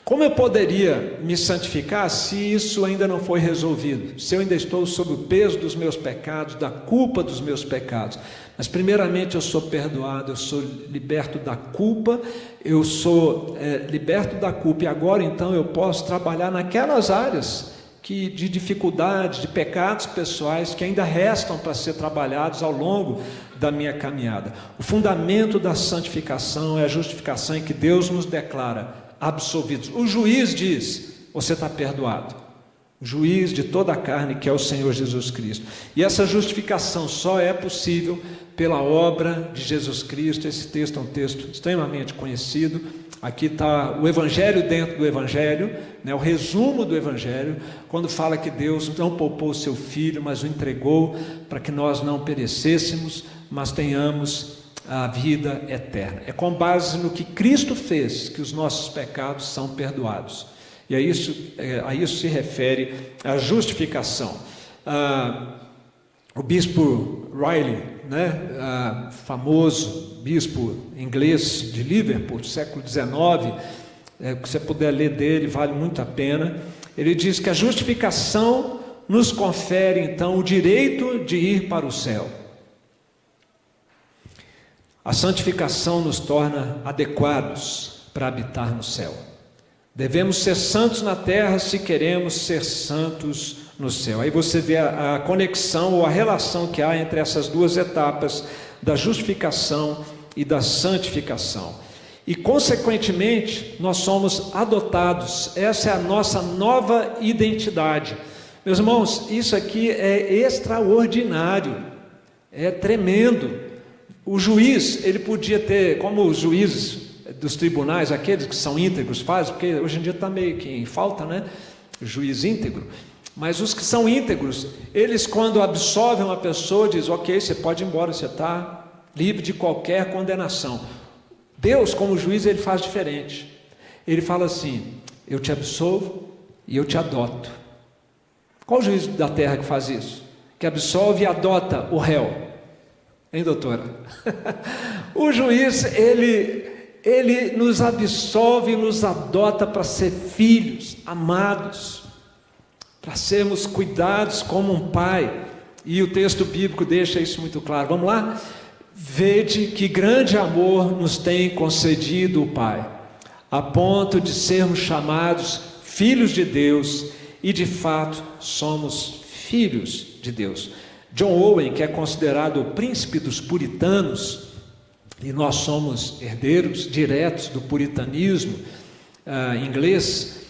Speaker 1: Como eu poderia me santificar se isso ainda não foi resolvido? Se eu ainda estou sob o peso dos meus pecados, da culpa dos meus pecados? Mas primeiramente eu sou perdoado, eu sou liberto da culpa, eu sou liberto da culpa, e agora então eu posso trabalhar naquelas áreas de dificuldade, de pecados pessoais que ainda restam para ser trabalhados ao longo da minha caminhada. O fundamento da santificação é a justificação em que Deus nos declara absolvidos. O juiz diz: você está perdoado. O juiz de toda a carne, que é o Senhor Jesus Cristo. E essa justificação só é possível pela obra de Jesus Cristo. Esse texto é um texto extremamente conhecido. Aqui está o Evangelho dentro do Evangelho, o resumo do Evangelho, quando fala que Deus não poupou o seu Filho, mas o entregou para que nós não perecêssemos, mas tenhamos a vida eterna. É com base no que Cristo fez que os nossos pecados são perdoados. E a isso se refere a justificação. O bispo Riley, famoso bispo inglês de Liverpool, do século XIX, que você puder ler dele, vale muito a pena. Ele diz que a justificação nos confere então o direito de ir para o céu. A santificação nos torna adequados para habitar no céu. Devemos ser santos na terra se queremos ser santos no céu. Aí você vê a conexão ou a relação que há entre essas duas etapas da justificação e da santificação. E consequentemente nós somos adotados. Essa é a nossa nova identidade. Meus irmãos, isso aqui é extraordinário, é tremendo. O juiz, ele podia ter, como os juízes dos tribunais, aqueles que são íntegros fazem, porque hoje em dia está meio que em falta, o juiz íntegro. Mas os que são íntegros, eles quando absolvem uma pessoa, dizem: ok, você pode ir embora, você está livre de qualquer condenação. Deus, como juiz, ele faz diferente. Ele fala assim: eu te absolvo e eu te adoto. Qual o juiz da terra que faz isso? Que absolve e adota o réu? Hein, doutora? O juiz, ele nos absolve e nos adota para ser filhos amados, para sermos cuidados como um pai. E o texto bíblico deixa isso muito claro. Vamos lá? Vede que grande amor nos tem concedido o Pai, a ponto de sermos chamados filhos de Deus, e de fato somos filhos de Deus. John Owen, que é considerado o príncipe dos puritanos, e nós somos herdeiros diretos do puritanismo, em inglês,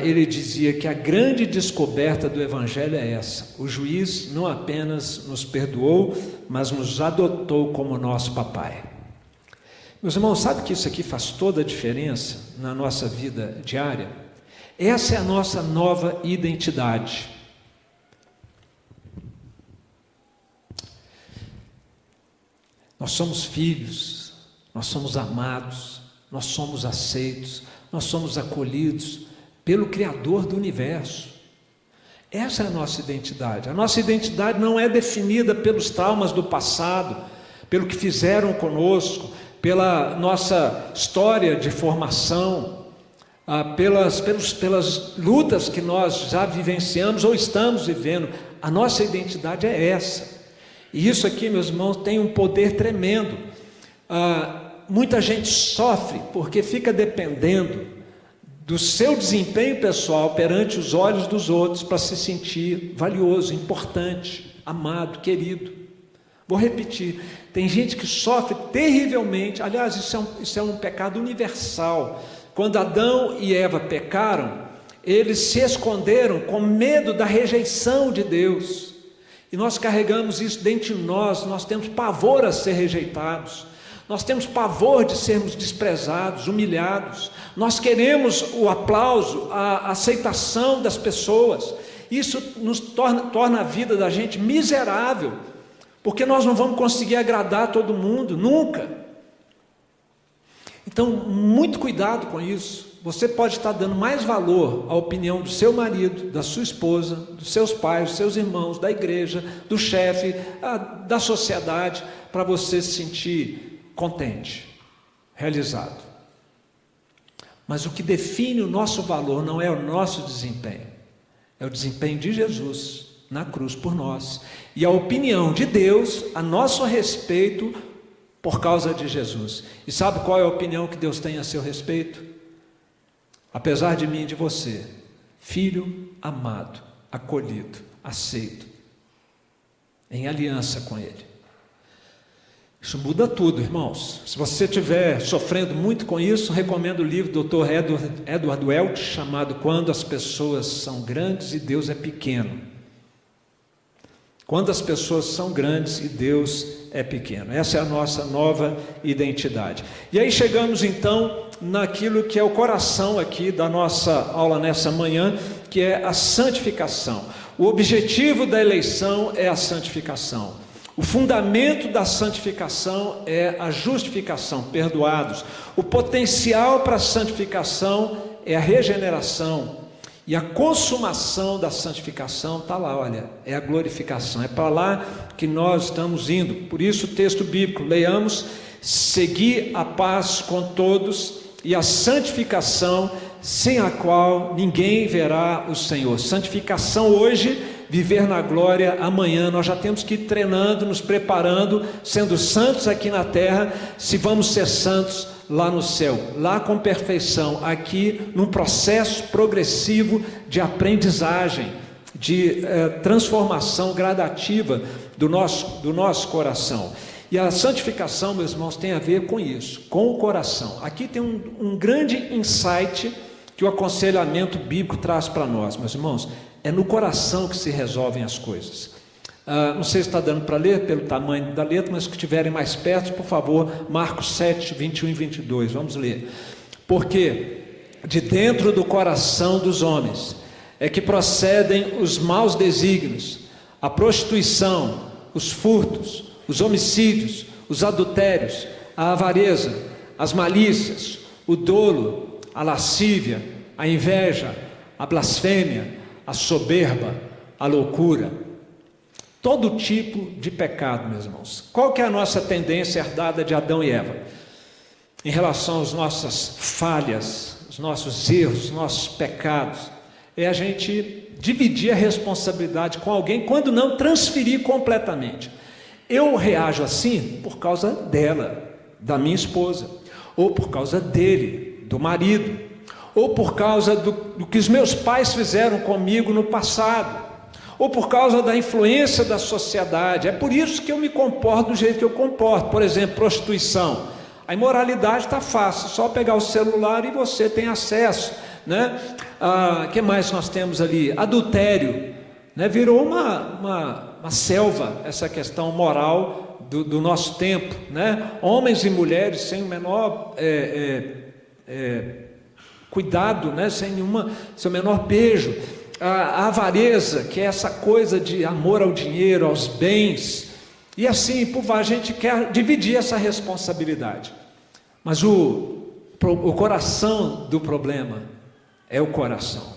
Speaker 1: ele dizia que a grande descoberta do Evangelho é essa: o juiz não apenas nos perdoou, mas nos adotou como nosso papai. Meus irmãos, sabe que isso aqui faz toda a diferença na nossa vida diária? Essa é a nossa nova identidade. Nós somos filhos, nós somos amados, nós somos aceitos, nós somos acolhidos pelo Criador do universo. Essa é a nossa identidade. A nossa identidade não é definida pelos traumas do passado, pelo que fizeram conosco, pela nossa história de formação, pelas lutas que nós já vivenciamos ou estamos vivendo. A nossa identidade é essa. E isso aqui, meus irmãos, tem um poder tremendo. Muita gente sofre porque fica dependendo do seu desempenho pessoal perante os olhos dos outros para se sentir valioso, importante, amado, querido. Vou repetir, tem gente que sofre terrivelmente. Aliás, isso é um pecado universal. Quando Adão e Eva pecaram, eles se esconderam com medo da rejeição de Deus. E nós carregamos isso dentro de nós. Nós temos pavor a ser rejeitados. Nós temos pavor de sermos desprezados, humilhados. Nós queremos o aplauso, a aceitação das pessoas. Isso nos torna a vida da gente miserável, porque nós não vamos conseguir agradar todo mundo, nunca. Então, muito cuidado com isso. Você pode estar dando mais valor à opinião do seu marido, da sua esposa, dos seus pais, dos seus irmãos, da igreja, do chefe, da sociedade, para você se sentir contente, realizado. Mas o que define o nosso valor não é o nosso desempenho, é o desempenho de Jesus na cruz por nós, e a opinião de Deus a nosso respeito por causa de Jesus. E sabe qual é a opinião que Deus tem a seu respeito? Apesar de mim e de você, filho amado, acolhido, aceito, em aliança com Ele. Isso muda tudo, irmãos. Se você estiver sofrendo muito com isso, recomendo o livro do Dr. Edward Welch, chamado Quando as Pessoas São Grandes e Deus é Pequeno. Quando as pessoas são grandes e Deus é pequeno. Essa é a nossa nova identidade. E aí chegamos então naquilo que é o coração aqui da nossa aula nessa manhã, que é a santificação. O objetivo da eleição é a santificação. O fundamento da santificação é a justificação, perdoados. O potencial para a santificação é a regeneração. E a consumação da santificação está lá, olha, é a glorificação. É para lá que nós estamos indo. Por isso o texto bíblico, leiamos: segui a paz com todos e a santificação, sem a qual ninguém verá o Senhor. Santificação hoje, viver na glória amanhã. Nós já temos que ir treinando, nos preparando, sendo santos aqui na terra, se vamos ser santos lá no céu, lá com perfeição, aqui num processo progressivo de aprendizagem, de transformação gradativa do nosso coração. E a santificação, meus irmãos, tem a ver com isso, com o coração. Aqui tem um grande insight que o aconselhamento bíblico traz para nós, meus irmãos. É no coração que se resolvem as coisas. Não sei se está dando para ler pelo tamanho da letra, mas que estiverem mais perto, por favor, Marcos 7, 21 e 22, vamos ler. Porque de dentro do coração dos homens é que procedem os maus desígnios, a prostituição, os furtos, os homicídios, os adultérios, a avareza, as malícias, o dolo, a lascívia, a inveja, a blasfêmia, a soberba, a loucura. Todo tipo de pecado, meus irmãos. Qual que é a nossa tendência herdada de Adão e Eva? Em relação às nossas falhas, os nossos erros, os nossos pecados, é a gente dividir a responsabilidade com alguém, quando não transferir completamente. Eu reajo assim por causa dela, da minha esposa, ou por causa dele, do marido, ou por causa do que os meus pais fizeram comigo no passado, ou por causa da influência da sociedade. É por isso que eu me comporto do jeito que eu comporto. Por exemplo, prostituição. A imoralidade está fácil, só pegar o celular e você tem acesso, né? Que mais nós temos ali? Adultério, né? Virou uma selva essa questão moral do nosso tempo, né? Homens e mulheres sem o menor cuidado, né? Sem o menor beijo. A avareza, que é essa coisa de amor ao dinheiro, aos bens, e assim, a gente quer dividir essa responsabilidade, mas o coração do problema é o coração,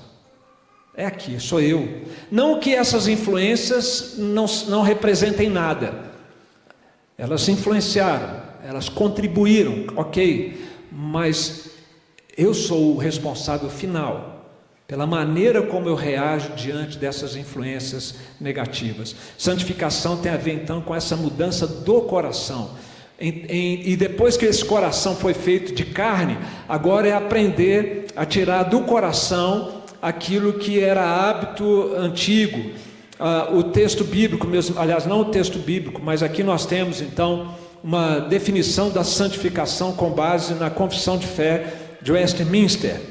Speaker 1: é aqui, sou eu. Não que essas influências não representem nada, elas influenciaram, elas contribuíram, ok, mas eu sou o responsável final pela maneira como eu reajo diante dessas influências negativas. Santificação tem a ver então com essa mudança do coração, e depois que esse coração foi feito de carne, agora é aprender a tirar do coração aquilo que era hábito antigo. O texto bíblico mesmo, aliás, não o texto bíblico, mas aqui nós temos então uma definição da santificação com base na Confissão de Fé de Westminster.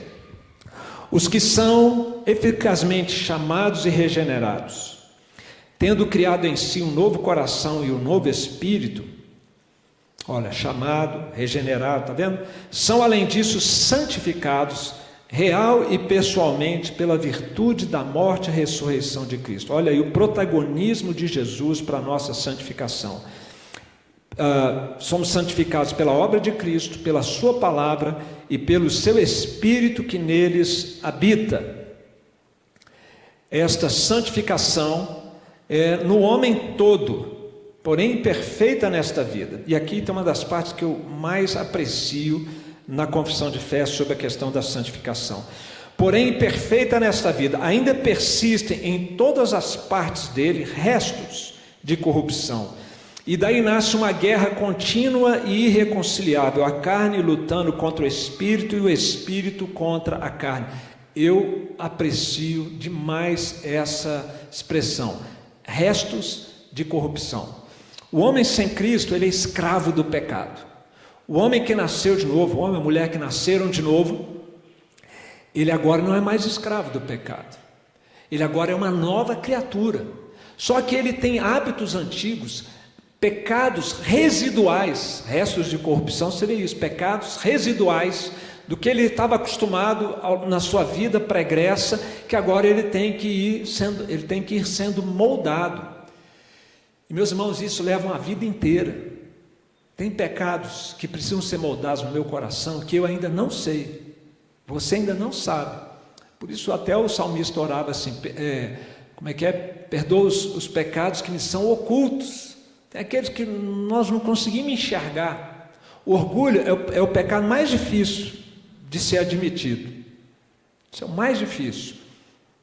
Speaker 1: Os que são eficazmente chamados e regenerados, tendo criado em si um novo coração e um novo espírito, olha, chamado, regenerado, está vendo? São além disso santificados, real e pessoalmente, pela virtude da morte e ressurreição de Cristo. Olha aí o protagonismo de Jesus para a nossa santificação. Somos santificados pela obra de Cristo, pela sua palavra e pelo seu Espírito que neles habita. Esta santificação é no homem todo, porém imperfeita nesta vida. E aqui tem uma das partes que eu mais aprecio na confissão de fé sobre a questão da santificação. Porém imperfeita nesta vida, ainda persistem em todas as partes dele restos de corrupção. E daí nasce uma guerra contínua e irreconciliável, a carne lutando contra o espírito e o espírito contra a carne. Eu aprecio demais essa expressão, restos de corrupção. O homem sem Cristo, ele é escravo do pecado. O homem que nasceu de novo, o homem e a mulher que nasceram de novo, ele agora não é mais escravo do pecado. Ele agora é uma nova criatura. Só que ele tem hábitos antigos, pecados residuais, restos de corrupção seria isso, pecados residuais do que ele estava acostumado na sua vida pregressa, que agora ele tem que ir sendo moldado. E meus irmãos, isso leva uma vida inteira. Tem pecados que precisam ser moldados no meu coração que eu ainda não sei, você ainda não sabe. Por isso até o salmista orava assim, perdoa os pecados que me são ocultos. Tem aqueles que nós não conseguimos enxergar. O orgulho é o pecado mais difícil de ser admitido. Isso é o mais difícil,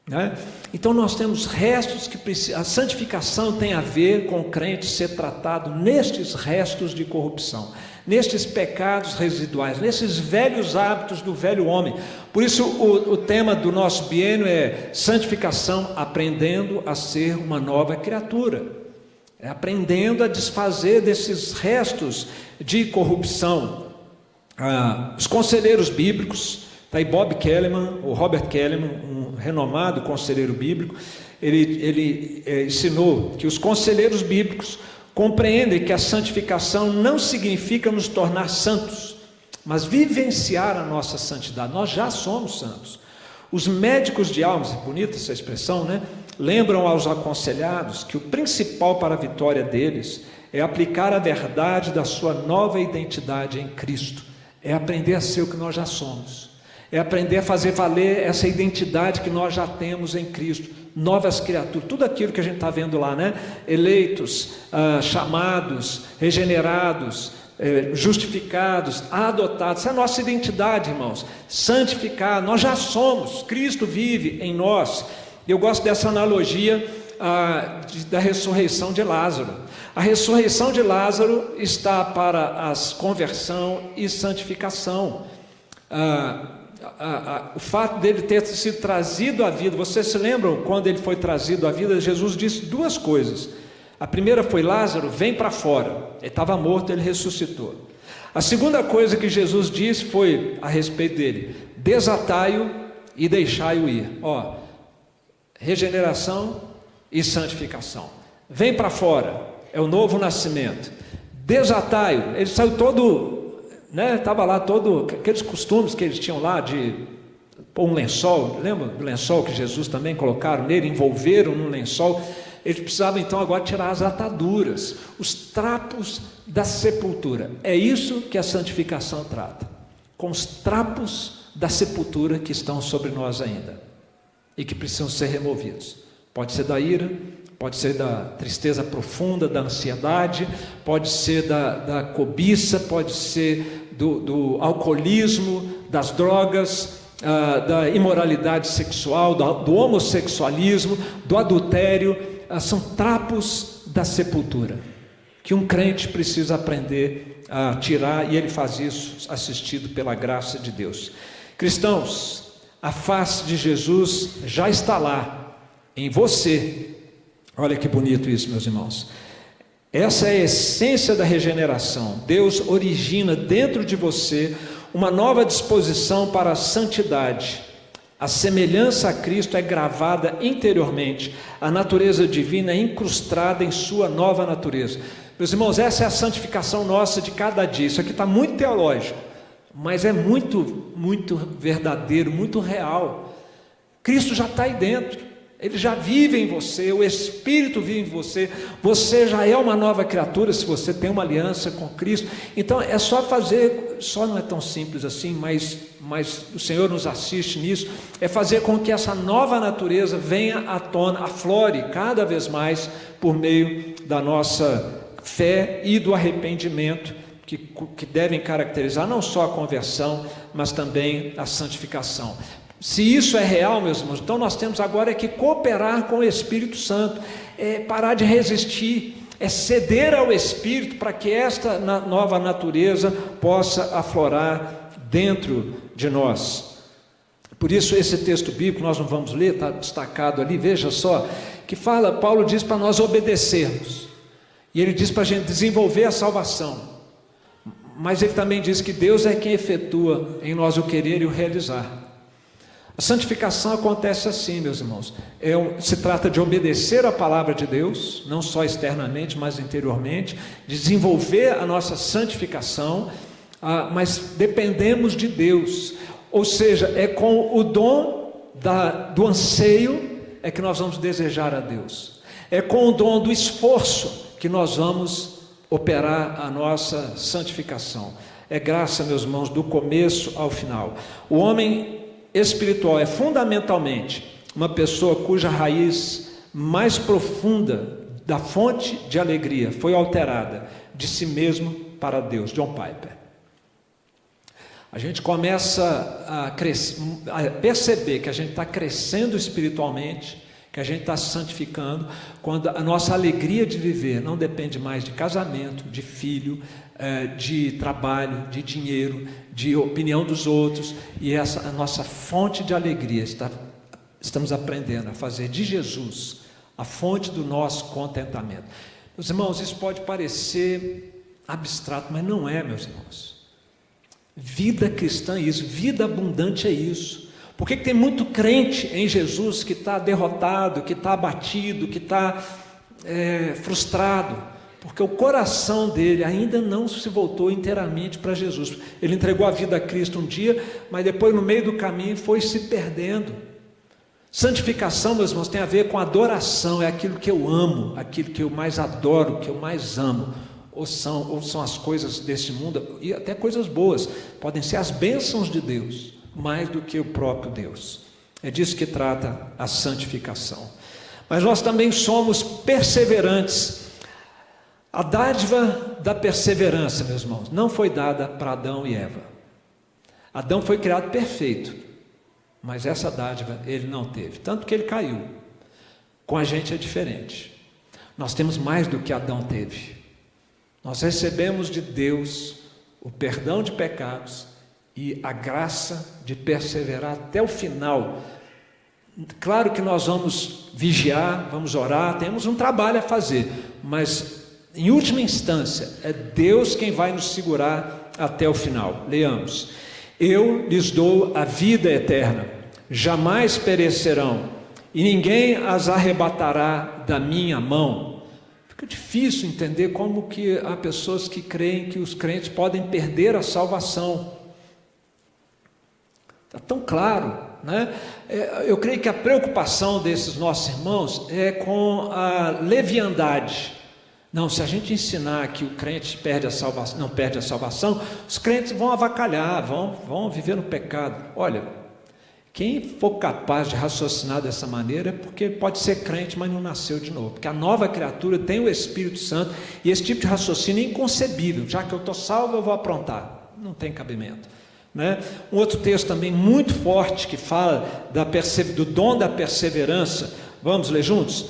Speaker 1: né? Então nós temos restos que precisam. A santificação tem a ver com o crente ser tratado nestes restos de corrupção, nestes pecados residuais, nesses velhos hábitos do velho homem. Por isso o tema do nosso biênio é santificação, aprendendo a ser uma nova criatura. É aprendendo a desfazer desses restos de corrupção. Os conselheiros bíblicos, está aí Bob Kelleman, ou Robert Kelleman, um renomado conselheiro bíblico, ele ensinou que os conselheiros bíblicos compreendem que a santificação não significa nos tornar santos, mas vivenciar a nossa santidade. Nós já somos santos. Os médicos de almas, bonita essa expressão, né? Lembram aos aconselhados que o principal para a vitória deles é aplicar a verdade da sua nova identidade em Cristo, é aprender a ser o que nós já somos, é aprender a fazer valer essa identidade que nós já temos em Cristo, novas criaturas, tudo aquilo que a gente está vendo lá, né? Eleitos, chamados, regenerados, justificados, adotados, essa é a nossa identidade, irmãos, santificados, nós já somos, Cristo vive em nós. Eu gosto dessa analogia da ressurreição de Lázaro. A ressurreição de Lázaro está para as conversão e santificação. O fato dele ter sido trazido à vida, vocês se lembram quando ele foi trazido à vida? Jesus disse duas coisas. A primeira foi: Lázaro, vem para fora. Ele estava morto, ele ressuscitou. A segunda coisa que Jesus disse foi a respeito dele: desatai-o e deixai-o ir. Regeneração e santificação. Vem para fora, é o novo nascimento. Desatai-o. Ele saiu todo, estava lá todo, aqueles costumes que eles tinham lá de pôr um lençol, lembra do lençol que Jesus também colocaram nele, envolveram num lençol. Eles precisavam então agora tirar as ataduras, os trapos da sepultura. É isso que a santificação trata, com os trapos da sepultura que estão sobre nós ainda e que precisam ser removidos. Pode ser da ira, pode ser da tristeza profunda, da ansiedade, pode ser da cobiça, pode ser do alcoolismo, das drogas, da imoralidade sexual, do homossexualismo, do adultério. São trapos da sepultura que um crente precisa aprender a tirar, e ele faz isso assistido pela graça de Deus. Cristãos, a face de Jesus já está lá em você. Olha que bonito isso, meus irmãos. Essa é a essência da regeneração. Deus origina dentro de você uma nova disposição para a santidade. A semelhança a Cristo é gravada interiormente. A natureza divina é incrustada em sua nova natureza. Meus irmãos, essa é a santificação nossa de cada dia. Isso aqui está muito teológico, mas é muito, muito verdadeiro, muito real. Cristo já está aí dentro. Ele já vive em você, o Espírito vive em você, você já é uma nova criatura se você tem uma aliança com Cristo. Então é só fazer, só não é tão simples assim, mas o Senhor nos assiste nisso, é fazer com que essa nova natureza venha à tona, aflore cada vez mais por meio da nossa fé e do arrependimento, que devem caracterizar não só a conversão, mas também a santificação. Se isso é real, meus irmãos, então nós temos agora que cooperar com o Espírito Santo, parar de resistir, ceder ao Espírito para que esta nova natureza possa aflorar dentro de nós. Por isso esse texto bíblico, nós não vamos ler, está destacado ali, veja só, que fala, Paulo diz para nós obedecermos, e ele diz para a gente desenvolver a salvação, mas ele também diz que Deus é quem efetua em nós o querer e o realizar. A santificação acontece assim, meus irmãos, se trata de obedecer a palavra de Deus, não só externamente, mas interiormente, desenvolver a nossa santificação, mas dependemos de Deus, ou seja, é com o dom do anseio é que nós vamos desejar a Deus, é com o dom do esforço que nós vamos operar a nossa santificação. É graça, meus irmãos, do começo ao final. O homem espiritual é fundamentalmente uma pessoa cuja raiz mais profunda da fonte de alegria foi alterada de si mesmo para Deus. John Piper. A gente começa a perceber que a gente está crescendo espiritualmente, que a gente está se santificando, quando a nossa alegria de viver não depende mais de casamento, de filho, de trabalho, de dinheiro, de opinião dos outros, e essa a nossa fonte de alegria, estamos aprendendo a fazer de Jesus a fonte do nosso contentamento. Meus irmãos, isso pode parecer abstrato, mas não é, meus irmãos. Vida cristã é isso, vida abundante é isso. Por que tem muito crente em Jesus que está derrotado, que está abatido, que está frustrado? Porque o coração dele ainda não se voltou inteiramente para Jesus. Ele entregou a vida a Cristo um dia, mas depois no meio do caminho foi se perdendo. Santificação, meus irmãos, tem a ver com adoração, é aquilo que eu amo, aquilo que eu mais adoro, que eu mais amo. Ou são as coisas desse mundo, e até coisas boas, podem ser as bênçãos de Deus, mais do que o próprio Deus. É disso que trata a santificação. Mas nós também somos perseverantes. A dádiva da perseverança, meus irmãos, não foi dada para Adão e Eva. Adão foi criado perfeito, mas essa dádiva ele não teve, tanto que ele caiu. Com a gente é diferente. Nós temos mais do que Adão teve. Nós recebemos de Deus o perdão de pecados e a graça de perseverar até o final. Claro que nós vamos vigiar, vamos orar, temos um trabalho a fazer, mas em última instância, é Deus quem vai nos segurar até o final. Leamos: eu lhes dou a vida eterna, jamais perecerão, e ninguém as arrebatará da minha mão. Fica difícil entender como que há pessoas que creem que os crentes podem perder a salvação. Está tão claro, né? Eu creio que a preocupação desses nossos irmãos é com a leviandade. Não, se a gente ensinar que o crente não perde a salvação, os crentes vão avacalhar, vão viver no pecado. Olha, quem for capaz de raciocinar dessa maneira é porque pode ser crente, mas não nasceu de novo. Porque a nova criatura tem o Espírito Santo, e esse tipo de raciocínio é inconcebível. Já que eu estou salvo, eu vou aprontar. Não tem cabimento, né? Um outro texto também muito forte que fala do dom da perseverança. Vamos ler juntos?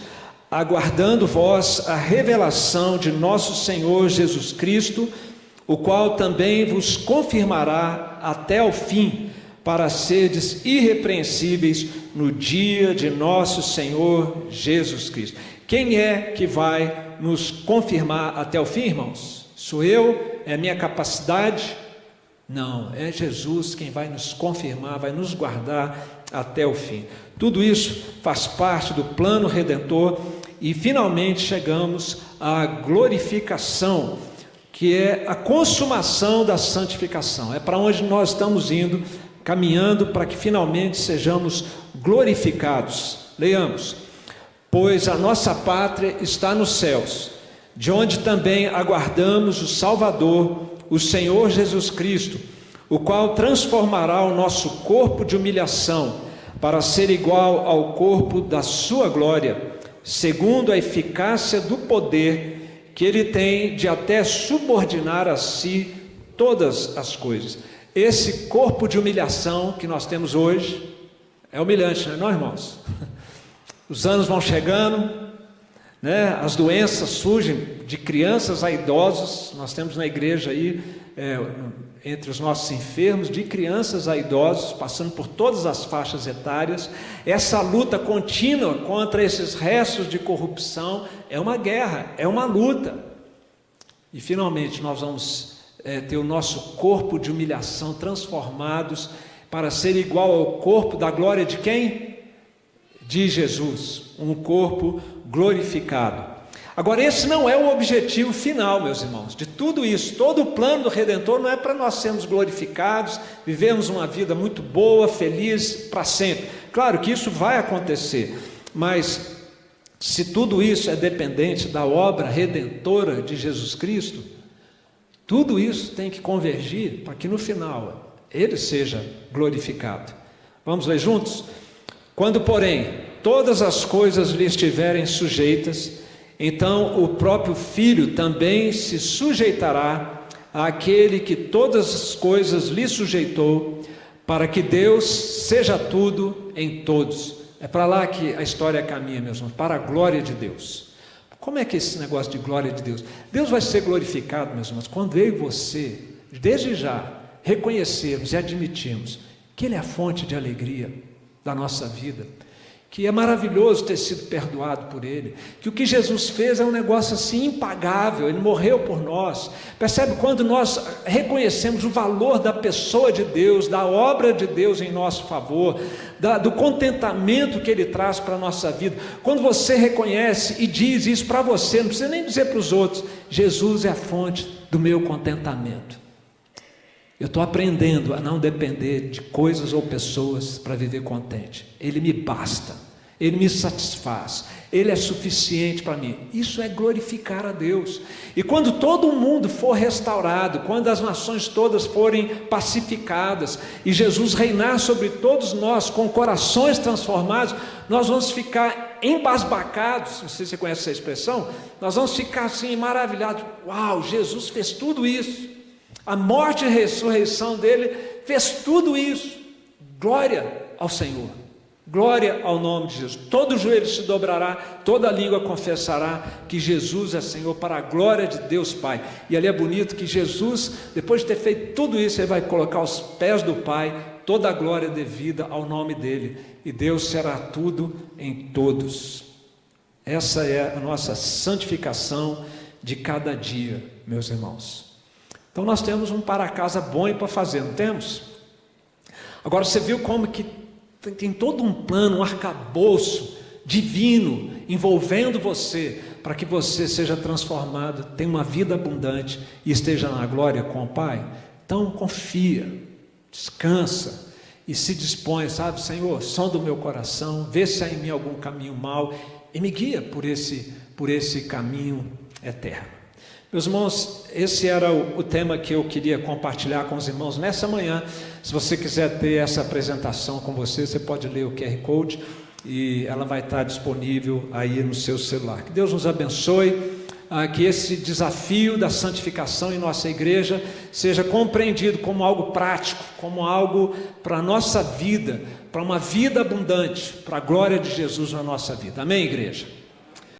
Speaker 1: Aguardando vós a revelação de nosso Senhor Jesus Cristo, o qual também vos confirmará até o fim, para serdes irrepreensíveis no dia de nosso Senhor Jesus Cristo. Quem é que vai nos confirmar até o fim, irmãos? Sou eu? É a minha capacidade? Não, é Jesus quem vai nos confirmar, vai nos guardar até o fim. Tudo isso faz parte do plano redentor, e finalmente chegamos à glorificação, que é a consumação da santificação. É para onde nós estamos indo, caminhando para que finalmente sejamos glorificados. Leiamos: pois a nossa pátria está nos céus, de onde também aguardamos o Salvador, o Senhor Jesus Cristo, o qual transformará o nosso corpo de humilhação para ser igual ao corpo da sua glória, segundo a eficácia do poder que ele tem de até subordinar a si todas as coisas. Esse corpo de humilhação que nós temos hoje é humilhante, não é, irmãos? Os anos vão chegando, né? As doenças surgem de crianças a idosos. Nós temos na igreja aí, entre os nossos enfermos, de crianças a idosos, passando por todas as faixas etárias. Essa luta contínua contra esses restos de corrupção é uma guerra, é uma luta. E finalmente nós vamos ter o nosso corpo de humilhação transformados para ser igual ao corpo da glória de quem? De Jesus, um corpo glorificado. Agora, esse não é o objetivo final, meus irmãos, de tudo isso. Todo o plano do Redentor não é para nós sermos glorificados, vivemos uma vida muito boa, feliz para sempre. Claro que isso vai acontecer, mas se tudo isso é dependente da obra redentora de Jesus Cristo, tudo isso tem que convergir para que no final ele seja glorificado. Vamos ler juntos? Quando, porém, todas as coisas lhe estiverem sujeitas, então o próprio Filho também se sujeitará àquele que todas as coisas lhe sujeitou, para que Deus seja tudo em todos. É para lá que a história caminha, meus irmãos, para a glória de Deus. Como é que é esse negócio de glória de Deus? Deus vai ser glorificado, meus irmãos, quando eu e você, desde já, reconhecermos e admitirmos que Ele é a fonte de alegria da nossa vida, que é maravilhoso ter sido perdoado por Ele, que o que Jesus fez é um negócio assim impagável, Ele morreu por nós. Percebe? Quando nós reconhecemos o valor da pessoa de Deus, da obra de Deus em nosso favor, do contentamento que Ele traz para a nossa vida, quando você reconhece e diz isso para você, não precisa nem dizer para os outros: Jesus é a fonte do meu contentamento. Eu estou aprendendo a não depender de coisas ou pessoas para viver contente. Ele me basta, Ele me satisfaz, Ele é suficiente para mim. Isso é glorificar a Deus. E quando todo mundo for restaurado, quando as nações todas forem pacificadas e Jesus reinar sobre todos nós com corações transformados, nós vamos ficar embasbacados. Não sei se você conhece essa expressão. Nós vamos ficar assim maravilhados. Uau, Jesus fez tudo isso. A morte e a ressurreição dele fez tudo isso. Glória ao Senhor, glória ao nome de Jesus. Todo joelho se dobrará, toda língua confessará que Jesus é Senhor, para a glória de Deus Pai. E ali é bonito que Jesus, depois de ter feito tudo isso, Ele vai colocar aos pés do Pai toda a glória devida ao nome dele, e Deus será tudo em todos. Essa é a nossa santificação de cada dia, meus irmãos. Então nós temos um para casa bom para fazer, não temos? Agora você viu como que tem todo um plano, um arcabouço divino envolvendo você, para que você seja transformado, tenha uma vida abundante e esteja na glória com o Pai. Então confia, descansa e se dispõe, sabe, Senhor, sonda o meu coração, vê se há em mim algum caminho mau e me guia por esse caminho eterno. Meus irmãos, esse era o tema que eu queria compartilhar com os irmãos nessa manhã. Se você quiser ter essa apresentação com você, você pode ler o QR Code e ela vai estar disponível aí no seu celular. Que Deus nos abençoe, que esse desafio da santificação em nossa igreja seja compreendido como algo prático, como algo para a nossa vida, para uma vida abundante, para a glória de Jesus na nossa vida. Amém, igreja?